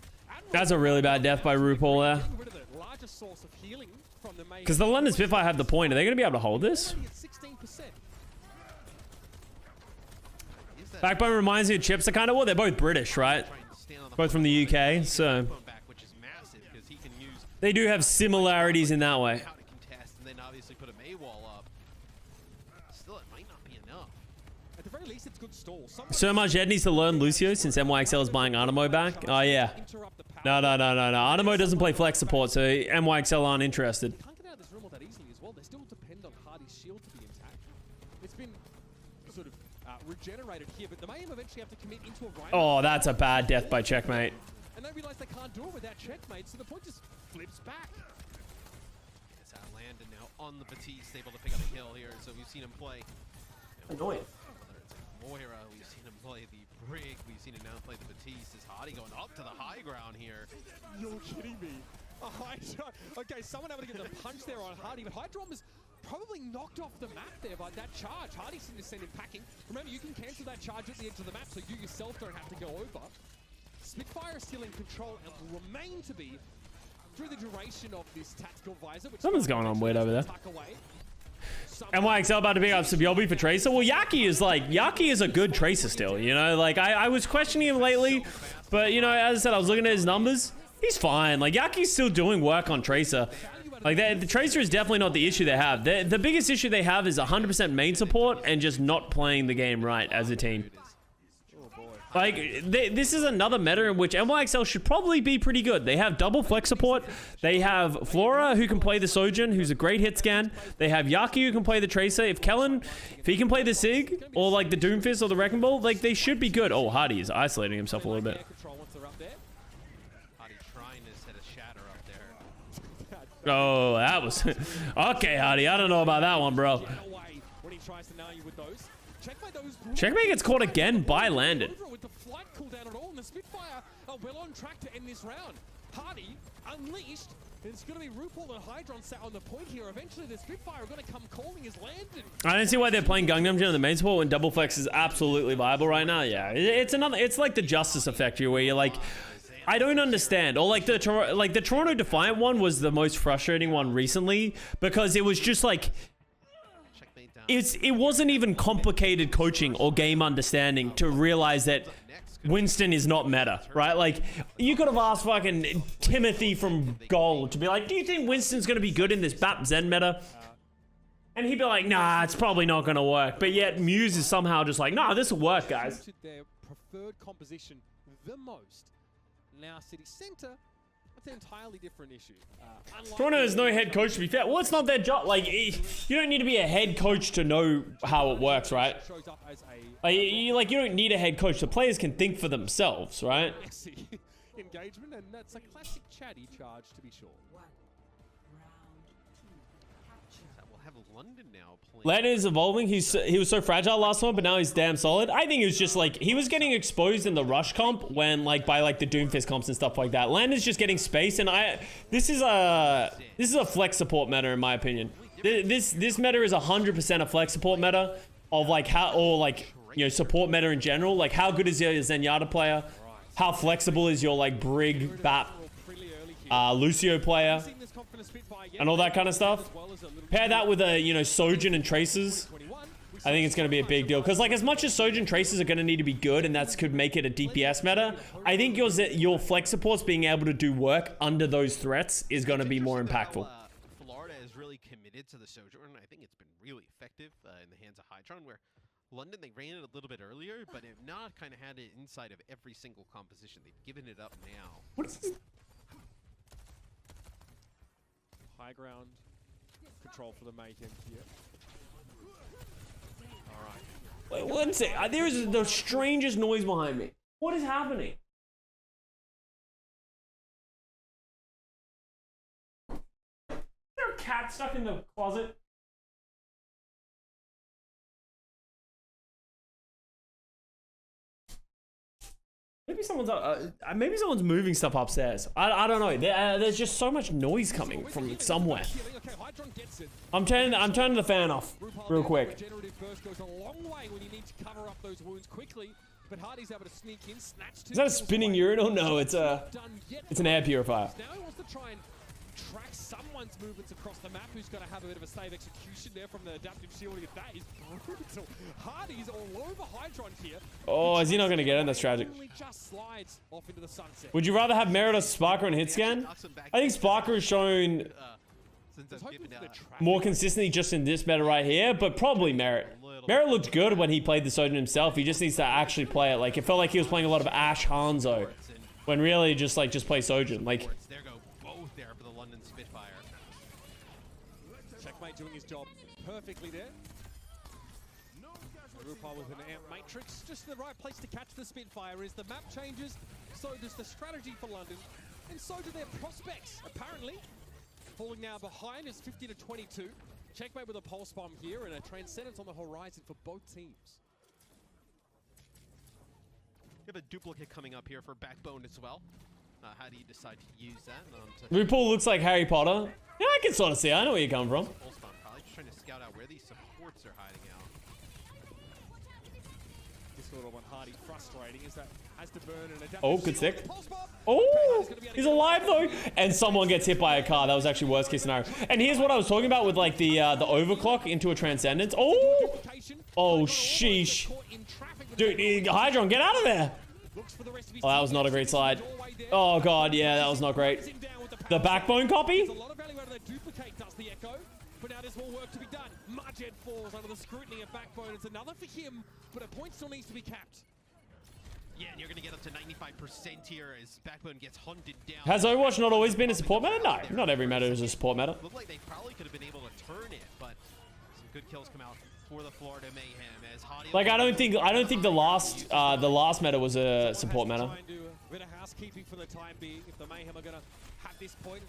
That's a really bad death by RuPaul there. Getting rid of the largest source of healing from the Mayhem. Because the London Spitfire have the point. Are they going to be able to hold this? Already at 16%. Backbone reminds me of Chips. Kind of well, they're both British, right? Both from the UK, so they do have similarities in that way. Surma Jed needs to learn Lucio since MYXL is buying Animo back. Oh yeah. No. Animo doesn't play flex support, so MYXL aren't interested. Can't get out of this room all that easily as well. They still depend on Hardy's shield to be intact. It's been sort of regenerated here, but the Mayhem eventually have to commit into a right. Oh, that's a bad death by Checkmate. And they realize they can't do it without Checkmate, so the point just flips back. It's Landon now on the Batiste, able to pick up a kill here, so we've seen him play. Annoying. Whether it's Moira, we've seen him play the Brig, we've seen him now play the Batiste. Is Hardy going up to the high ground here? You're kidding me. A Hydron. Okay, someone able to get the punch there on Hardy, but Hydron was probably knocked off the map there by that charge. Hardy seemed to send him packing. Remember, you can cancel that charge at the edge of the map, so you yourself don't have to go over. Spitfire is still in control and will remain to be through the duration of this tactical visor. Something's going on weird over there. MYXL about to pick up Subyobi for Tracer. Well, Yaki is a good Tracer still, you know? Like, I was questioning him lately, but, you know, as I said, I was looking at his numbers. He's fine. Like, Yaki's still doing work on Tracer. Like, the Tracer is definitely not the issue they have. The biggest issue they have is 100% main support and just not playing the game right as a team. Like, this is another meta in which MYXL should probably be pretty good. They have double flex support. They have Flora, who can play the Sojourn, who's a great hit scan. They have Yaki, who can play the Tracer. If he can play the Sig, or like the Doomfist or the Wrecking Ball, like, they should be good. Oh, Hardy is isolating himself a little bit. Oh, that was... Okay, Hardy, I don't know about that one, bro. Checkmate gets caught again by Landon. With the flight cooldown at all, and the Spitfire are well on track to end this round. Hardy unleashed. It's going to be RuPaul and Hydron sat on the point here. Eventually, the Spitfire are going to come calling as Landon. I don't see why they're playing Gangnam Jin on the main support when double flex is absolutely viable right now. Yeah, it's like the Justice effect here, where you're like, I don't understand. Or like the Toronto Defiant one was the most frustrating one recently because it was just like it wasn't even complicated coaching or game understanding to realize that Winston is not meta, right? Like, you could have asked fucking Timothy from Gold to be like, do you think Winston's going to be good in this BAP Zen meta? And he'd be like, nah, it's probably not going to work. But yet Muse is somehow just like, nah, this will work, guys. Their preferred composition the most. Now City Center, that's an entirely different issue. Toronto has no head coach, to be fair. Well, it's not their job. Like, you don't need to be a head coach to know how it works, right? Like, you don't need a head coach. The players can think for themselves, right? Engagement, and that's a classic chatty charge, to be sure. We'll have London now playing. Landon is evolving. He was so fragile last time, but now he's damn solid. I think it was just like he was getting exposed in the rush comp when by the Doomfist comps and stuff like that. Landon's just getting space, and this is a flex support meta in my opinion. This meta is 100% a flex support meta of like support meta in general. Like, how good is your Zenyatta player? How flexible is your like Brig, Bap, Lucio player? And all that kind of stuff. Pair that with a, Sojourn and Traces. I think it's going to be a big deal. Because, like, as much as Sojourn and Traces are going to need to be good, and that could make it a DPS meta, I think your flex supports being able to do work under those threats is going to be more impactful. Florida is really committed to the Sojourn. I think it's been really effective in the hands of Hydron, where London, they ran it a little bit earlier, but have not kind of had it inside of every single composition. They've given it up now. What is this? High ground control for the Mayhem here. All right. Wait, one sec. There is the strangest noise behind me. What is happening? Is there a cat stuck in the closet? Maybe someone's moving stuff upstairs. I don't know. There's just so much noise coming from somewhere. I'm turning the fan off real quick. Is that a spinning urinal? No, it's an air purifier. Now he wants to try and track someone's movements across the map. Who's going to have a bit of a save execution there from the adaptive shielding? That is brutal. Hardy's all over Hydron here. Oh, is he not going to get it? That's tragic. Just slides off into the sunset. Would you rather have Merit or Sparker and hit scan? I think Sparker has shown more consistently just in this meta right here, but probably Merit. Merit looked good when he played the Sojourn himself. He just needs to actually play it. Like, it felt like he was playing a lot of Ash Hanzo, when really just play Sojourn. Like, there go both there for the London Spitfire. Checkmate doing his job perfectly there. Rupal with an amp matrix, just the right place to catch the Spitfire. Is the map changes, so does the strategy for London, and so do their prospects, apparently. Falling now behind is 50 to 22. Checkmate with a pulse bomb here, and a transcendence on the horizon for both teams. You have a duplicate coming up here for Backbone as well. How do you decide to use that? RuPaul looks like Harry Potter. Yeah, I can sort of see. I know where you're coming from. Pulse bomb, probably just trying to scout out where these supports are hiding out. This sort of one Hardy frustrating is that has to burn an adaptive. Oh, good stick. Oh, he's alive though. And someone gets hit by a car. That was actually worst case scenario. And here's what I was talking about with like the overclock into a transcendence. Oh, sheesh. Dude, Hydron, get out of there. Oh, that was not a great slide. Oh god, yeah, that was not great. The backbone copy? A lot of value out of that duplicate does the echo, but now there's more work to be done. Mudhead falls under the scrutiny of Backbone. It's another for him, but a point still needs to be capped. Yeah, and you're going to get up to 95% here as Backbone gets hunted down. Has Overwatch not always been a support meta? No, not every meta is a support meta. Looked like they probably could have been able to turn it, but some good kills come out for the Florida Mayhem as Hadi. Like, I don't think the last meta was a support meta. A bit of housekeeping for the time being. If the Mayhem are going to have this point,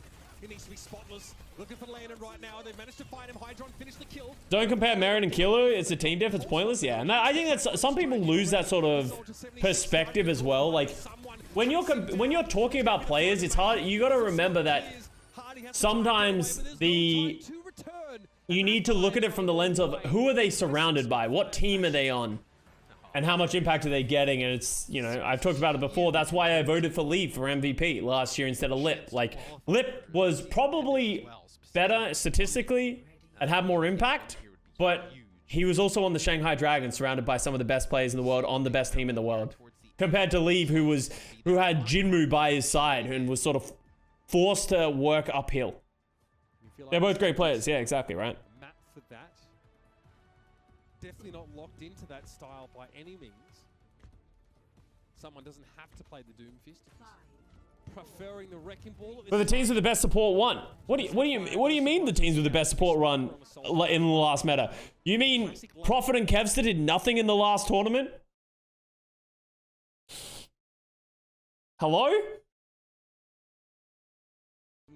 it needs to be spotless. Looking for Landon right now. They've managed to find him. Hydron finished the kill. Don't compare Merit and Kilo. It's a team diff. It's pointless. Yeah, and I think that's some people lose that sort of perspective as well. Like, when you're talking about players, it's hard. You got to remember that sometimes you need to look at it from the lens of who are they surrounded by, what team are they on, and how much impact are they getting? And it's, you know, I've talked about it before. That's why I voted for Lee for MVP last year instead of Lip. Like, Lip was probably better statistically and had more impact, but he was also on the Shanghai Dragons, surrounded by some of the best players in the world, on the best team in the world. Compared to Leave, who had Jinmu by his side and was sort of forced to work uphill. They're both great players. Yeah, exactly, right? Map for that. Definitely not locked into that style by any means. Someone doesn't have to play the Doomfist. Preferring the Wrecking Ball. But the teams with the best support won. What do you mean the teams with the best support run in the last meta? You mean Prophet and Kevster did nothing in the last tournament? Hello?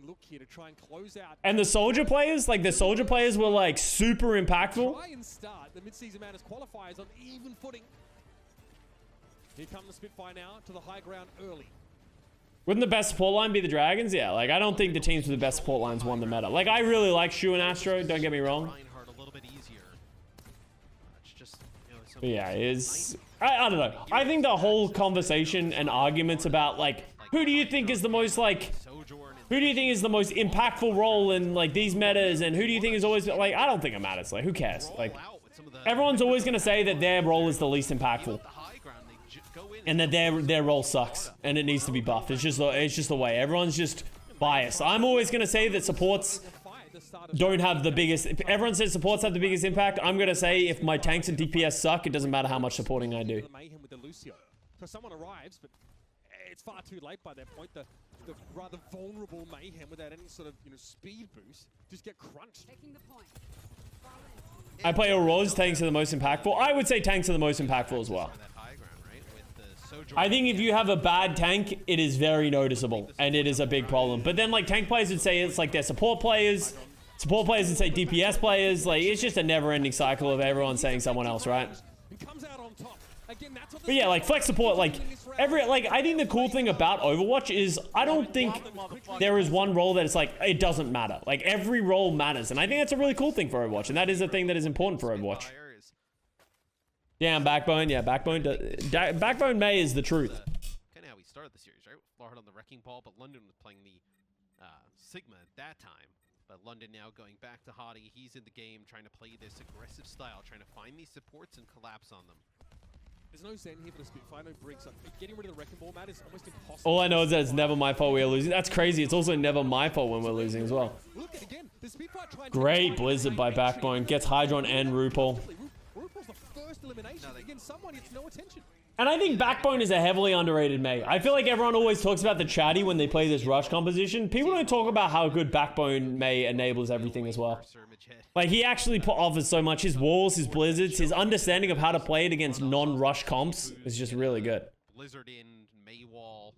Look here to try and close out. And the Soldier players, like the Soldier players were like super impactful. Try and start the mid-season Madness qualifiers on even footing. Here come the Spitfire now to the high ground early. Wouldn't the best support line be the Dragons? Yeah, like I don't think the teams with the best support lines won the meta. Like I really like Shu and Astro, don't get me wrong. But yeah, I don't know. I think the whole conversation and arguments about like who do you think is the most impactful role in like these metas, and who do you think is always like, I don't think it matters. Like who cares? Like everyone's always gonna say that their role is the least impactful. And that their role sucks and it needs to be buffed. It's just the way. Everyone's just biased. I'm always gonna say that supports don't have the biggest. If everyone says supports have the biggest impact, I'm gonna say if my tanks and DPS suck, it doesn't matter how much supporting I do. Mayhem with the Lucio. So someone arrives, but it's far too late by that point. The rather vulnerable Mayhem without any sort of speed boost just get crunched. Taking the point. I play Auroras. Tanks are the most impactful. I would say tanks are the most impactful as well. I think if you have a bad tank, it is very noticeable, and it is a big problem. But then, like, tank players would say it's like their support players would say DPS players. Like, it's just a never-ending cycle of everyone saying someone else, right? But yeah, like, flex support, like, I think the cool thing about Overwatch is I don't think there is one role that it's like, it doesn't matter. Like, every role matters, and I think that's a really cool thing for Overwatch, and that is a thing that is important for Overwatch. Damn, Backbone. Yeah, Backbone May is the truth. Kind of how we started the series, right? Florida on the Wrecking Ball, but London was playing the Sigma at that time. But London now going back to Hottie. He's in the game trying to play this aggressive style, trying to find these supports and collapse on them. There's no Zen here for the Spitfire, no bricks. Getting rid of the Wrecking Ball, Matt, is almost impossible. All I know is that it's never my fault we are losing. That's crazy. It's also never my fault when we're losing as well. Look again, the Spitfire trying to Great Blizzard by Backbone. Gets Hydron and Rupal. Elimination against someone gets no attention. And I think Backbone is a heavily underrated May. I feel like everyone always talks about the chatty when they play this rush composition. People don't talk about how good Backbone May enables everything as well. Like, he actually offers so much. His walls, his blizzards, his understanding of how to play it against non-rush comps is just really good. Blizzard in, May wall.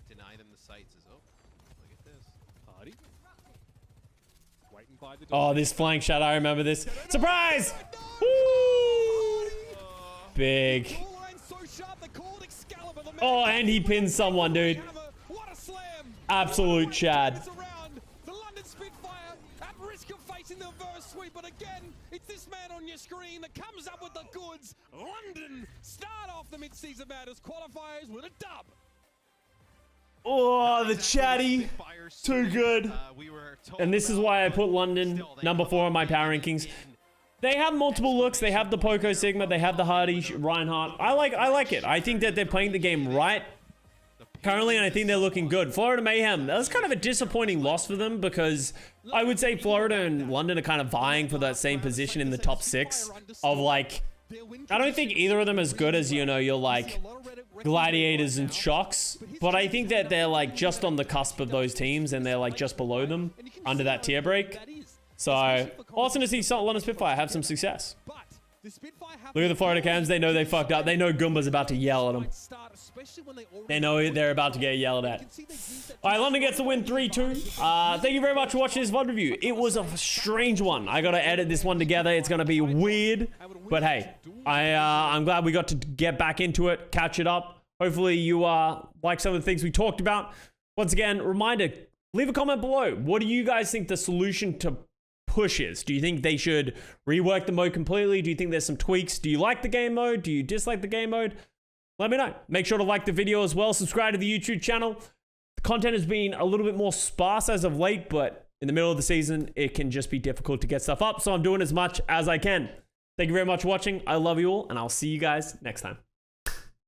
Deny them the sights. Oh, look at this. Hardy. Waiting by the Oh, this flank shot. I remember this. Surprise! Woo! Big. Oh, and he pins someone, dude. Absolute Chad. The London Spitfire at risk of facing the reverse sweep, but again, it's this man on your screen that comes up with the goods. London start off the mid-season Madness qualifiers with a dub. Oh, the chatty. Too good. And this is why I put London number 4 on my power rankings. They have multiple looks. They have the Poco Sigma. They have the Hardy Reinhardt. I like it. I think that they're playing the game right currently, and I think they're looking good. Florida Mayhem, that was kind of a disappointing loss for them because I would say Florida and London are kind of vying for that same position in the top 6 of like, I don't think either of them as good as, your like Gladiators and Shocks, but I think that they're like just on the cusp of those teams and they're like just below them under that tier break. So, awesome to see London Spitfire have some success. Look at the Florida cams. They know they fucked up. They know Goomba's about to yell at them. They know they're about to get yelled at. All right, London gets the win 3-2. Thank you very much for watching this VOD review. It was a strange one. I got to edit this one together. It's going to be weird. But hey, I'm glad we got to get back into it, catch it up. Hopefully you like some of the things we talked about. Once again, reminder, leave a comment below. What do you guys think the solution to push is. Do you think they should rework the mode completely? Do you think there's some tweaks? Do you like the game mode? Do you dislike the game mode? Let me know. Make sure to like the video as well. Subscribe to the YouTube channel. The content has been a little bit more sparse as of late, but in the middle of the season, it can just be difficult to get stuff up. So I'm doing as much as I can. Thank you very much for watching. I love you all, and I'll see you guys next time.